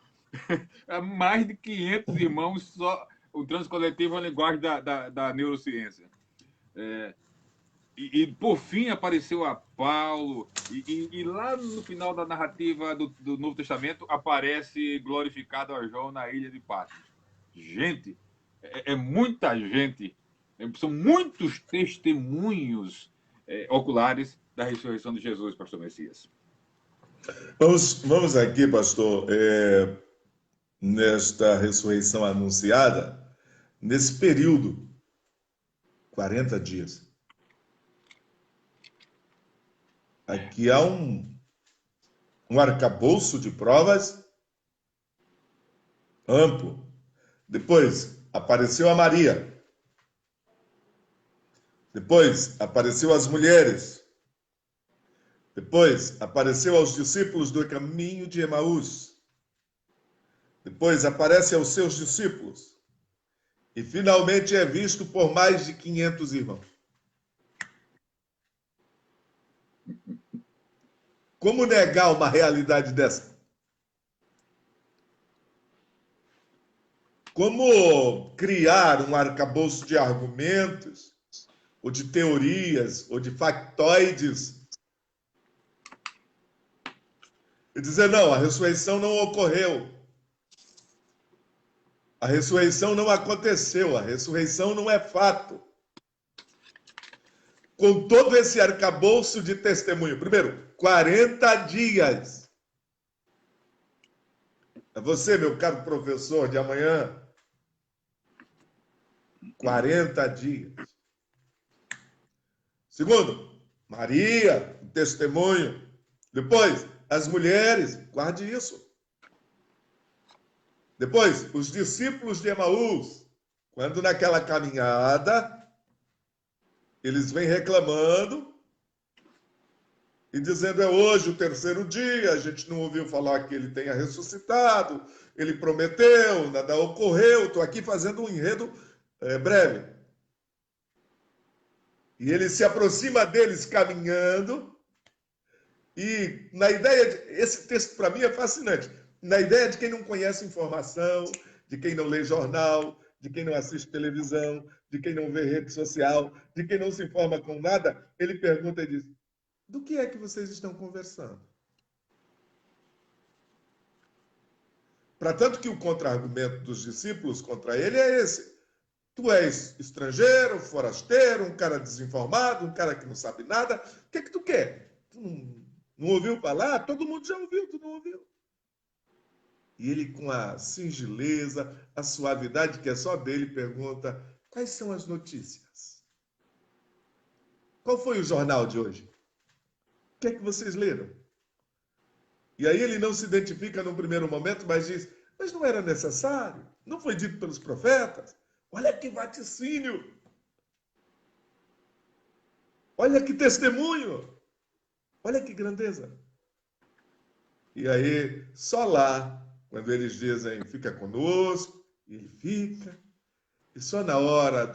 Mais de 500 irmãos só o transe coletivo é a linguagem da neurociência. E, por fim, apareceu a Paulo, e lá no final da narrativa do Novo Testamento aparece glorificado a João na ilha de Patmos. Gente, é muita gente, são muitos testemunhos oculares da ressurreição de Jesus, pastor Messias. Vamos aqui, pastor, nesta ressurreição anunciada, nesse período, 40 dias. Aqui há um arcabouço de provas amplo. Depois apareceu a Maria. Depois apareceu as mulheres. Depois apareceu aos discípulos do caminho de Emaús. Depois aparece aos seus discípulos. E finalmente é visto por mais de 500 irmãos. Como negar uma realidade dessa? Como criar um arcabouço de argumentos, ou de teorias, ou de factoides, e dizer, não, a ressurreição não ocorreu. A ressurreição não aconteceu, a ressurreição não é fato. Com todo esse arcabouço de testemunho. Primeiro, 40 dias. É você, meu caro professor, de amanhã. 40 dias. Segundo, Maria, testemunho. Depois, as mulheres, guarde isso. Depois, os discípulos de Emaús, quando naquela caminhada, eles vêm reclamando e dizendo, é hoje o terceiro dia, a gente não ouviu falar que ele tenha ressuscitado, ele prometeu, nada ocorreu, estou aqui fazendo um enredo breve. E ele se aproxima deles caminhando, e na ideia de... Esse texto para mim é fascinante. Na ideia de quem não conhece informação, de quem não lê jornal, de quem não assiste televisão, de quem não vê rede social, de quem não se informa com nada, ele pergunta e diz, do que é que vocês estão conversando? Para tanto que o contra-argumento dos discípulos contra ele é esse. Tu és estrangeiro, forasteiro, um cara desinformado, um cara que não sabe nada. O que é que tu quer? Tu não ouviu falar? Todo mundo já ouviu, tu não ouviu. E ele, com a singeleza, a suavidade que é só dele, pergunta, quais são as notícias? Qual foi o jornal de hoje? O que é que vocês leram? E aí ele não se identifica num primeiro momento, mas diz, mas não era necessário? Não foi dito pelos profetas? Olha que vaticínio! Olha que testemunho! Olha que grandeza! E aí, só lá, quando eles dizem, fica conosco, ele fica. E só na hora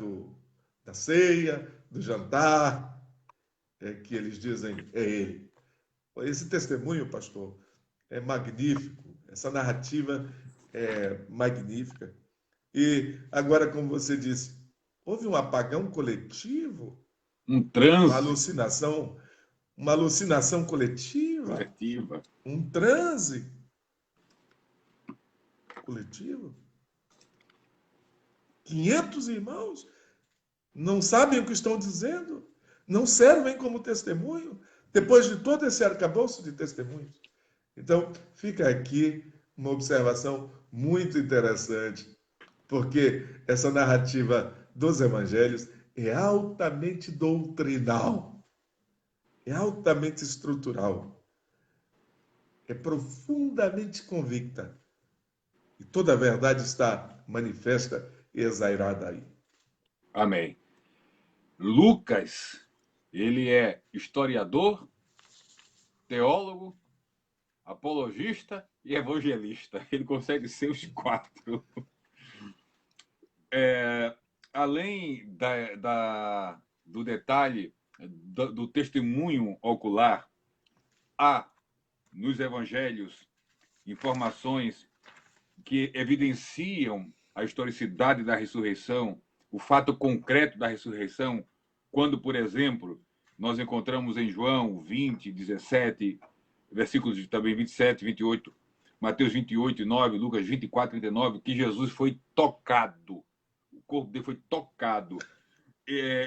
da ceia, do jantar, é que eles dizem, é ele. Esse testemunho, pastor, é magnífico. Essa narrativa é magnífica. E agora, como você disse, houve um apagão coletivo? Um transe. Uma alucinação coletiva? Um transe coletivo? 500 irmãos não sabem o que estão dizendo, não servem como testemunho, depois de todo esse arcabouço de testemunhos. Então, fica aqui uma observação muito interessante, porque essa narrativa dos evangelhos é altamente doutrinal, é altamente estrutural, é profundamente convicta. E toda a verdade está manifesta e exairada aí. Amém. Lucas, ele é historiador, teólogo, apologista e evangelista. Ele consegue ser os quatro. Além do detalhe do testemunho ocular, há nos evangelhos informações que evidenciam a historicidade da ressurreição, o fato concreto da ressurreição, quando, por exemplo, nós encontramos em João 20, 17, versículos também 27, 28, Mateus 28, 9, Lucas 24, 39, que Jesus foi tocado. O corpo dele foi tocado.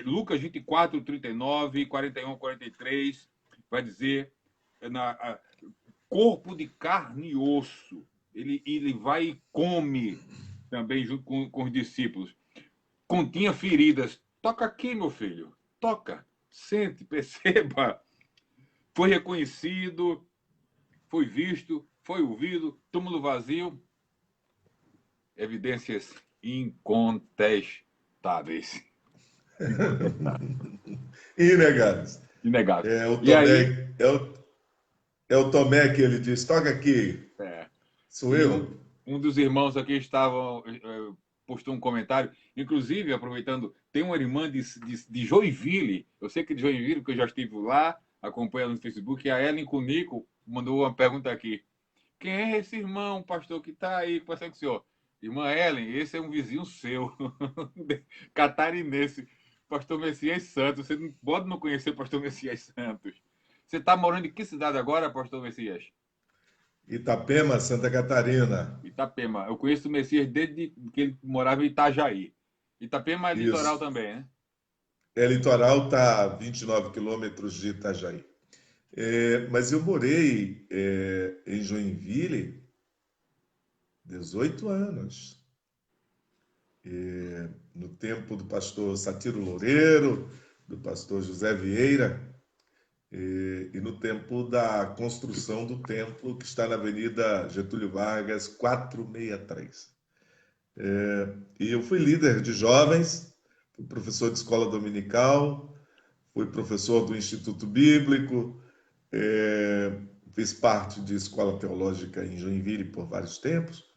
Lucas 24, 39, 41, 43, vai dizer corpo de carne e osso. Ele vai e come também junto com os discípulos. Continha feridas. Toca aqui, meu filho. Toca. Sente, perceba. Foi reconhecido, foi visto, foi ouvido, túmulo vazio. Evidências incontestáveis. Inegáveis. Inegável. É o E aí, Tomé, é o Tomé que ele diz, toca aqui, sou e eu. um dos irmãos aqui postou um comentário, inclusive, aproveitando, tem uma irmã de Joinville, eu sei que é de Joinville, porque eu já estive lá, acompanho ela no Facebook, e a Ellen Cunico mandou uma pergunta aqui. Quem é esse irmão, pastor, que está aí conversando com o senhor? Irmã Ellen, esse é um vizinho seu, catarinense, pastor Messias Santos. Você não pode não conhecer o pastor Messias Santos. Você está morando em que cidade agora, pastor Messias? Itapema, Santa Catarina. Itapema. Eu conheço o Messias desde que ele morava em Itajaí. Itapema é litoral Isso. também, né? Litoral, está a 29 quilômetros de Itajaí. Mas eu morei em Joinville 18 anos. No tempo do pastor Satiro Loureiro, do pastor José Vieira, e no tempo da construção do templo que está na Avenida Getúlio Vargas, 463. E eu fui líder de jovens, fui professor de escola dominical, fui professor do Instituto Bíblico, fiz parte de escola teológica em Joinville por vários tempos,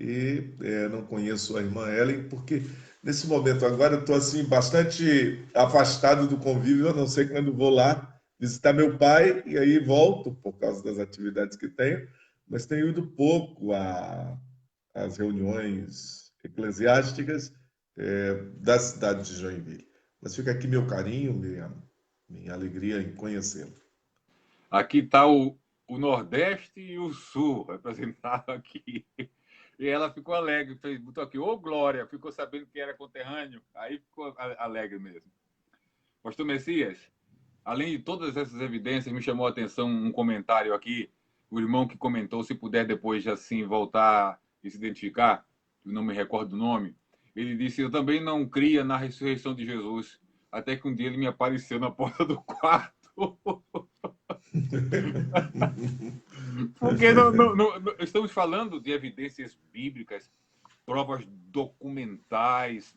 e não conheço a irmã Ellen, porque nesse momento agora eu estou assim, bastante afastado do convívio, eu não sei quando vou lá visitar meu pai, e aí volto por causa das atividades que tenho, mas tenho ido pouco às reuniões eclesiásticas da cidade de Joinville. Mas fica aqui meu carinho, minha alegria em conhecê-lo. Aqui está o Nordeste e o Sul representado aqui. E ela ficou alegre, botou aqui, ô Glória, ficou sabendo que era conterrâneo, aí ficou alegre mesmo. Pastor Messias, além de todas essas evidências, me chamou a atenção um comentário aqui, o irmão que comentou, se puder depois assim voltar e se identificar, eu não me recordo do nome, ele disse, eu também não cria na ressurreição de Jesus, até que um dia ele me apareceu na porta do quarto. Porque estamos falando de evidências bíblicas, provas documentais,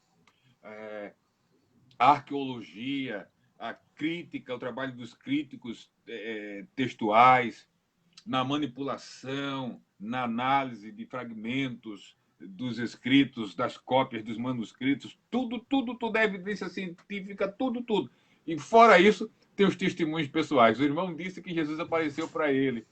a arqueologia, a crítica, o trabalho dos críticos textuais, na manipulação, na análise de fragmentos dos escritos, das cópias dos manuscritos, tudo é evidência científica, tudo. E fora isso, tem os testemunhos pessoais. O irmão disse que Jesus apareceu para ele.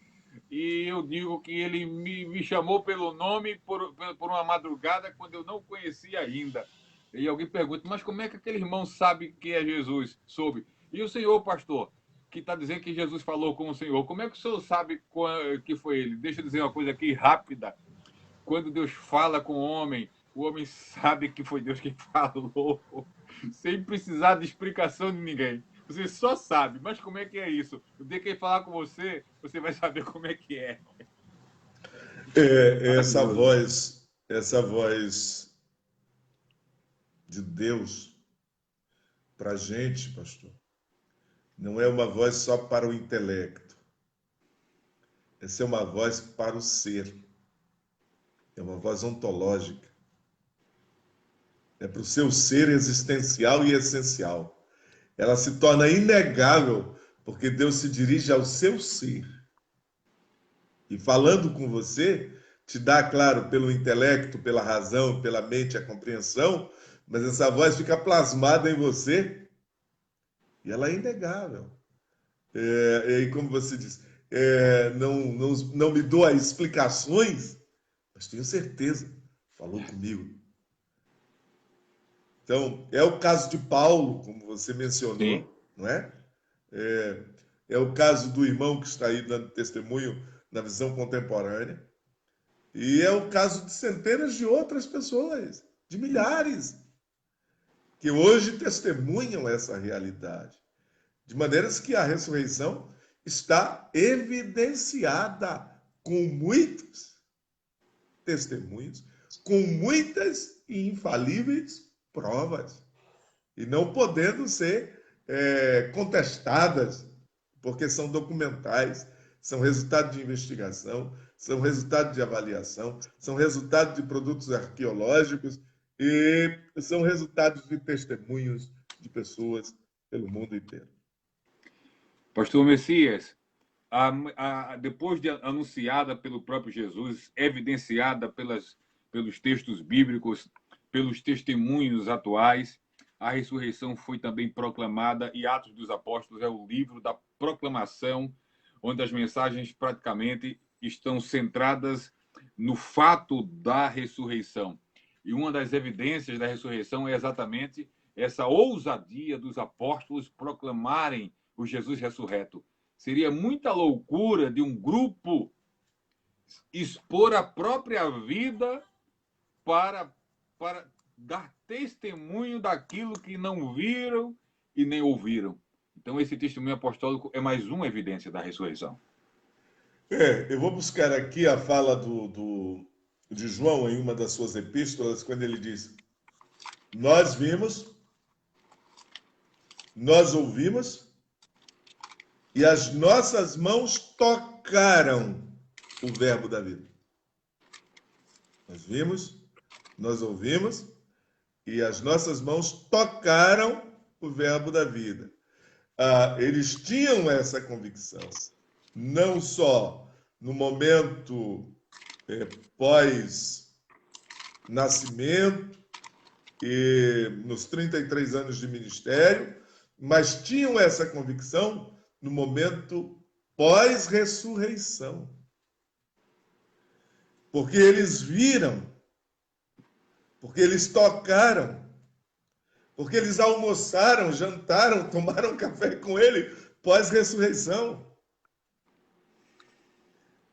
E eu digo que ele me chamou pelo nome por uma madrugada quando eu não o conhecia ainda. E alguém pergunta, mas como é que aquele irmão sabe que é Jesus? Soube. E o senhor, pastor, que está dizendo que Jesus falou com o senhor, como é que o senhor sabe que foi ele? Deixa eu dizer uma coisa aqui rápida. Quando Deus fala com o homem sabe que foi Deus quem falou, sem precisar de explicação de ninguém. Você só sabe, mas como é que é isso? O dia que ele falar com você, você vai saber como é que é. Essa voz de Deus para a gente, pastor, não é uma voz só para o intelecto. Essa é uma voz para o ser. É uma voz ontológica. É para o seu ser existencial e essencial. Ela se torna inegável porque Deus se dirige ao seu ser. E falando com você, te dá, claro, pelo intelecto, pela razão, pela mente, a compreensão, mas essa voz fica plasmada em você e ela é inegável. E como você diz, não me dou as explicações, mas tenho certeza, falou comigo. Então, é o caso de Paulo, como você mencionou, Sim. não é? É o caso do irmão que está aí dando testemunho na visão contemporânea. E é o caso de centenas de outras pessoas, de milhares, que hoje testemunham essa realidade. De maneiras que a ressurreição está evidenciada com muitos testemunhos, com muitas e infalíveis provas, e não podendo ser contestadas, porque são documentais, são resultado de investigação, são resultado de avaliação, são resultado de produtos arqueológicos e são resultados de testemunhos de pessoas pelo mundo inteiro. Pastor Messias, depois de anunciada pelo próprio Jesus, evidenciada pelos textos bíblicos, pelos testemunhos atuais, a ressurreição foi também proclamada, e Atos dos Apóstolos é o livro da proclamação, onde as mensagens praticamente estão centradas no fato da ressurreição. E uma das evidências da ressurreição é exatamente essa ousadia dos apóstolos proclamarem o Jesus ressurreto. Seria muita loucura de um grupo expor a própria vida para dar testemunho daquilo que não viram e nem ouviram. Então, esse testemunho apostólico é mais uma evidência da ressurreição. Eu vou buscar aqui a fala de João em uma das suas epístolas, quando ele diz: nós vimos, nós ouvimos, e as nossas mãos tocaram o verbo da vida. Nós vimos, nós ouvimos, e as nossas mãos tocaram o verbo da vida. Eles tinham essa convicção, não só no momento pós-nascimento e nos 33 anos de ministério, mas tinham essa convicção no momento pós-ressurreição. Porque eles viram, porque eles tocaram, porque eles almoçaram, jantaram, tomaram café com ele pós-ressurreição.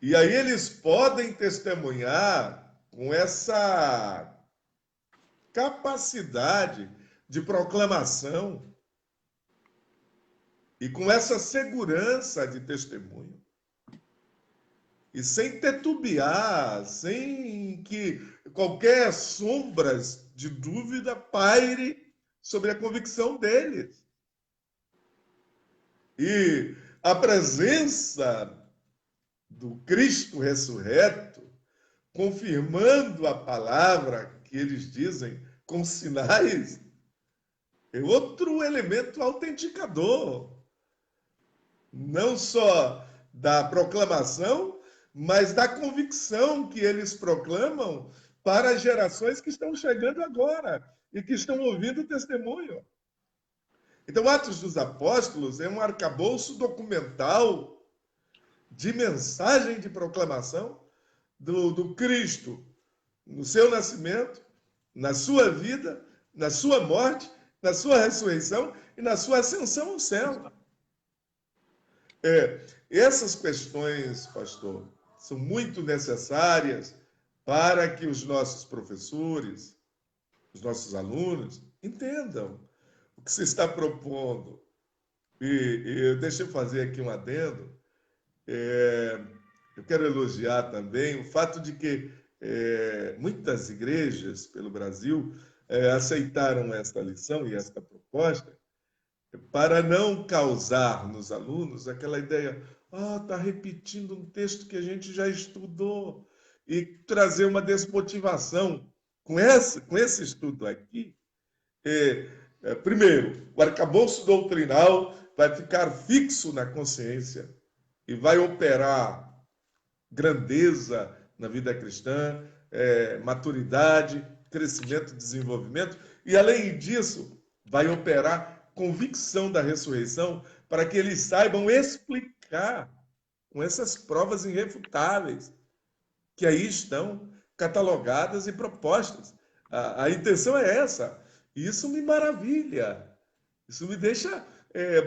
E aí eles podem testemunhar com essa capacidade de proclamação e com essa segurança de testemunho. E sem titubear, sem que qualquer sombras de dúvida paire sobre a convicção deles. E a presença do Cristo ressurreto, confirmando a palavra que eles dizem com sinais, é outro elemento autenticador. Não só da proclamação, mas da convicção que eles proclamam para as gerações que estão chegando agora e que estão ouvindo o testemunho. Então, Atos dos Apóstolos é um arcabouço documental de mensagem de proclamação do Cristo no seu nascimento, na sua vida, na sua morte, na sua ressurreição e na sua ascensão ao céu. Essas questões, pastor, são muito necessárias para que os nossos professores, os nossos alunos, entendam o que se está propondo. Deixa eu fazer aqui um adendo. Eu quero elogiar também o fato de que muitas igrejas pelo Brasil aceitaram esta lição e esta proposta para não causar nos alunos aquela ideia, está repetindo um texto que a gente já estudou, e trazer uma desmotivação com esse estudo aqui. Primeiro, o arcabouço doutrinal vai ficar fixo na consciência e vai operar grandeza na vida cristã, maturidade, crescimento, desenvolvimento, e além disso, vai operar convicção da ressurreição para que eles saibam explicar com essas provas irrefutáveis que aí estão catalogadas e propostas. A intenção é essa. E isso me maravilha. Isso me deixa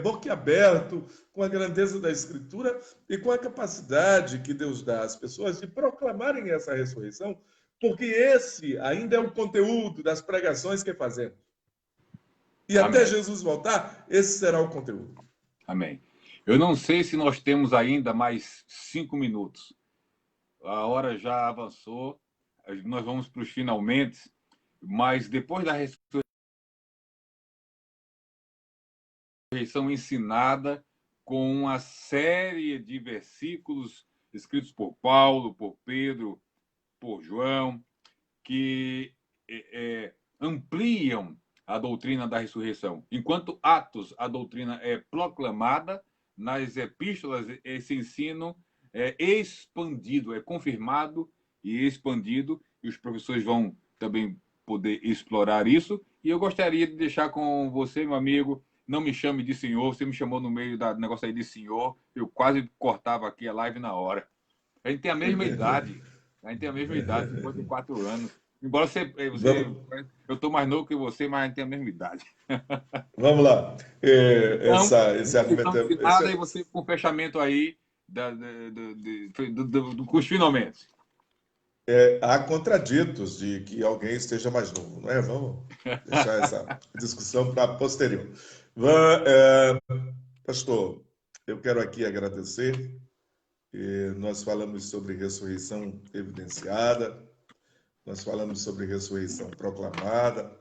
boquiaberto com a grandeza da Escritura e com a capacidade que Deus dá às pessoas de proclamarem essa ressurreição, porque esse ainda é o conteúdo das pregações que fazemos. E até Amém. Jesus voltar, esse será o conteúdo. Amém. Eu não sei se nós temos ainda mais 5 minutos. A hora já avançou. Nós vamos para os finalmente. Mas depois da ressurreição ensinada, com uma série de versículos escritos por Paulo, por Pedro, por João, que ampliam a doutrina da ressurreição. Enquanto Atos, a doutrina é proclamada, nas epístolas esse ensino é expandido, é confirmado e expandido, e os professores vão também poder explorar isso. E eu gostaria de deixar com você, meu amigo, não me chame de senhor, você me chamou no meio do negócio aí de senhor, eu quase cortava aqui a live na hora. A gente tem a mesma idade, 54 anos. Embora Vamos, eu estou mais novo que você, mas a gente tem a mesma idade. vamos lá. Então, Esse argumento ressurreição ensinada e você com o fechamento aí com os finalmente. há contraditos de que alguém esteja mais novo, não é? Vamos deixar essa discussão para posterior. Pastor, eu quero aqui agradecer. Nós falamos sobre ressurreição evidenciada, nós falamos sobre ressurreição proclamada,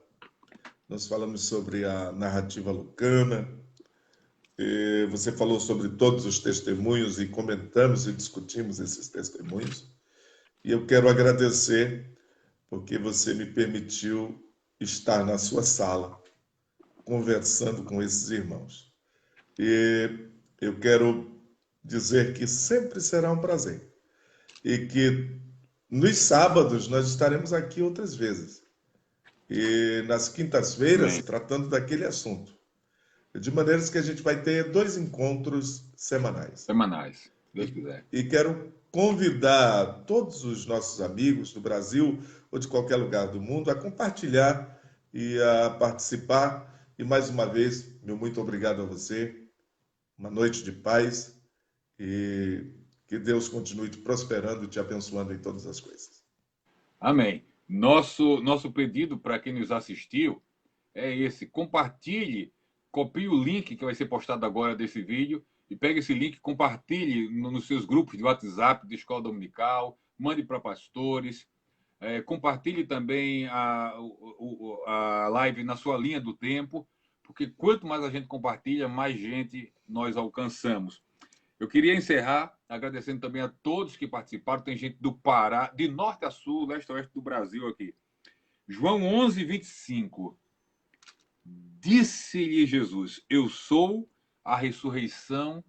nós falamos sobre a narrativa lucana, você falou sobre todos os testemunhos e comentamos e discutimos esses testemunhos. E eu quero agradecer porque você me permitiu estar na sua sala, conversando com esses irmãos. E eu quero dizer que sempre será um prazer. E que nos sábados nós estaremos aqui outras vezes. E nas quintas-feiras, Amém. tratando daquele assunto. De maneiras que a gente vai ter 2 encontros semanais. Semanais, se Deus quiser. E quero convidar todos os nossos amigos do Brasil ou de qualquer lugar do mundo a compartilhar e a participar. E mais uma vez, meu muito obrigado a você. Uma noite de paz e que Deus continue te prosperando e te abençoando em todas as coisas. Amém. Nosso pedido para quem nos assistiu é esse: compartilhe, copie o link que vai ser postado agora desse vídeo e pegue esse link, compartilhe nos seus grupos de WhatsApp, de escola dominical, mande para pastores, compartilhe também a live na sua linha do tempo, porque quanto mais a gente compartilha, mais gente nós alcançamos. Eu queria encerrar agradecendo também a todos que participaram. Tem gente do Pará, de norte a sul, leste a oeste do Brasil aqui. João 11, 25. Disse-lhe Jesus: eu sou a ressurreição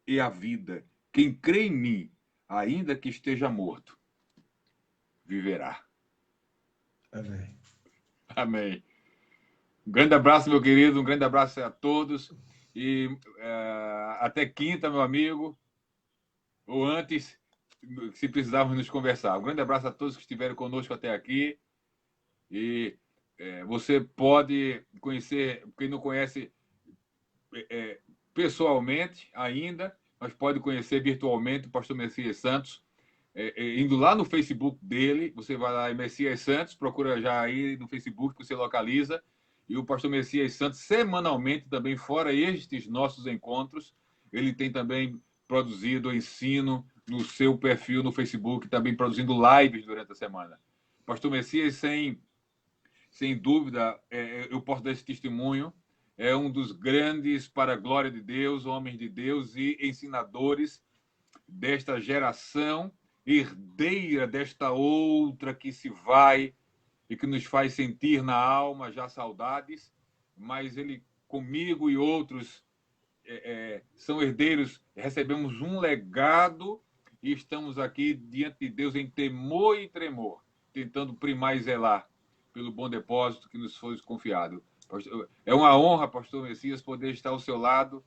e a vida. Quem crê em mim, ainda que esteja morto, viverá. Amém. Amém. Um grande abraço, meu querido. Um grande abraço a todos. E até quinta, meu amigo. Ou antes, se precisarmos nos conversar. Um grande abraço a todos que estiveram conosco até aqui. E você pode conhecer, quem não conhece pessoalmente ainda, mas pode conhecer virtualmente o pastor Messias Santos, indo lá no Facebook dele. Você vai lá em Messias Santos, procura já aí no Facebook que você localiza. E o pastor Messias Santos, semanalmente, também fora estes nossos encontros, ele tem também produzido ensino no seu perfil no Facebook, também produzindo lives durante a semana. Pastor Messias, sem dúvida, eu posso dar esse testemunho, é um dos grandes, para a glória de Deus, homens de Deus e ensinadores desta geração, herdeira desta outra que se vai e que nos faz sentir na alma já saudades, mas ele, comigo e outros, são herdeiros, recebemos um legado e estamos aqui diante de Deus em temor e tremor, tentando primar e zelar pelo bom depósito que nos foi confiado. É uma honra, pastor Messias, poder estar ao seu lado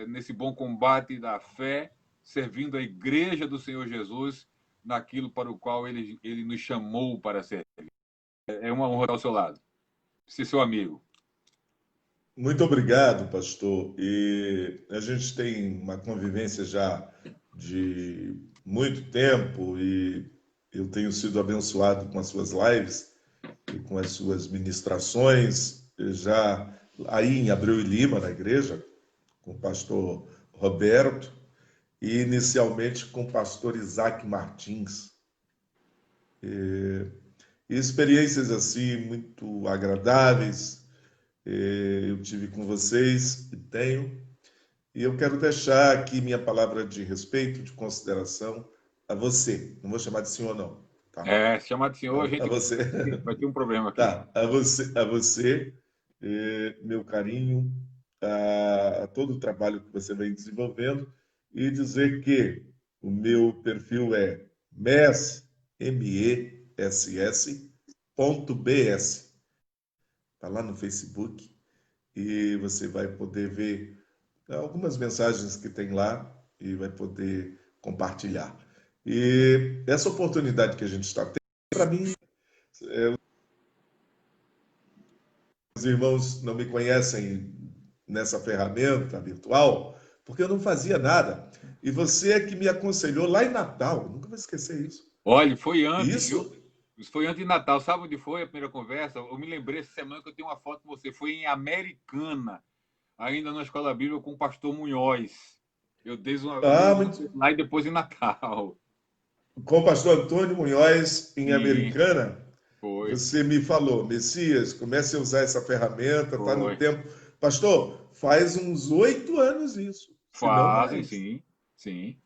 nesse bom combate da fé, servindo a igreja do Senhor Jesus naquilo para o qual ele nos chamou para servir. É uma honra estar ao seu lado. ser seu amigo. Muito obrigado, pastor. E a gente tem uma convivência já de muito tempo e eu tenho sido abençoado com as suas lives e com as suas ministrações, já aí em Abreu e Lima, na igreja, com o pastor Roberto e inicialmente com o pastor Isaac Martins. E experiências assim muito agradáveis eu tive com vocês e tenho. E eu quero deixar aqui minha palavra de respeito, de consideração a você. Não vou chamar de senhor, não. Tá? Se chamar de senhor, a A gente você. vai ter um problema aqui. Tá. A você, meu carinho, a todo o trabalho que você vem desenvolvendo e dizer que o meu perfil é MESS, MESS.bs. Está lá no Facebook e você vai poder ver algumas mensagens que tem lá e vai poder compartilhar. E essa oportunidade que a gente está tendo, para mim, os irmãos não me conhecem nessa ferramenta virtual, porque eu não fazia nada. E você é que me aconselhou lá em Natal, nunca vou esquecer isso. Olha, foi antes, Isso? viu? Isso foi antes de Natal. Sabe onde foi a primeira conversa? Eu me lembrei essa semana que eu tenho uma foto com você. Foi em Americana, ainda na Escola Bíblica com o pastor Munhoz. Eu dei uma Muito... lá e depois em Natal. Com o pastor Antônio Munhoz, em Sim, Americana, foi. você me falou, Messias, comece a usar essa ferramenta, está no Foi. tempo. Pastor, faz uns 8 anos isso, se não Fazem, mais. sim. Sim.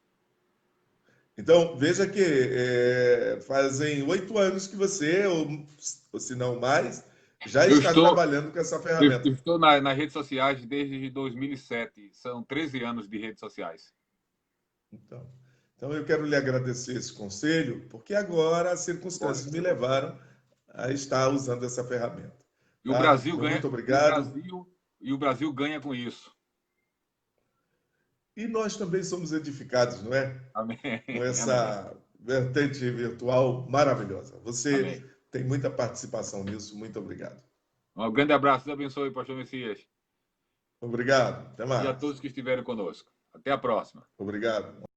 Então, veja que fazem 8 anos que você, ou se não mais, já Eu está estou, trabalhando com essa eu ferramenta. estou nas redes sociais desde 2007. São 13 anos de redes sociais. Então, eu quero lhe agradecer esse conselho, porque agora as circunstâncias me levaram a estar usando essa ferramenta. E o Tá? Brasil Meu ganha, muito obrigado. e o Brasil ganha com isso. E nós também somos edificados, não é? Amém. Com Amém. essa vertente virtual maravilhosa. Você Amém. tem muita participação nisso. Muito obrigado. Um grande abraço, Deus abençoe, pastor Messias. Obrigado. Até E a mais. todos que estiveram conosco. Até a próxima. Obrigado.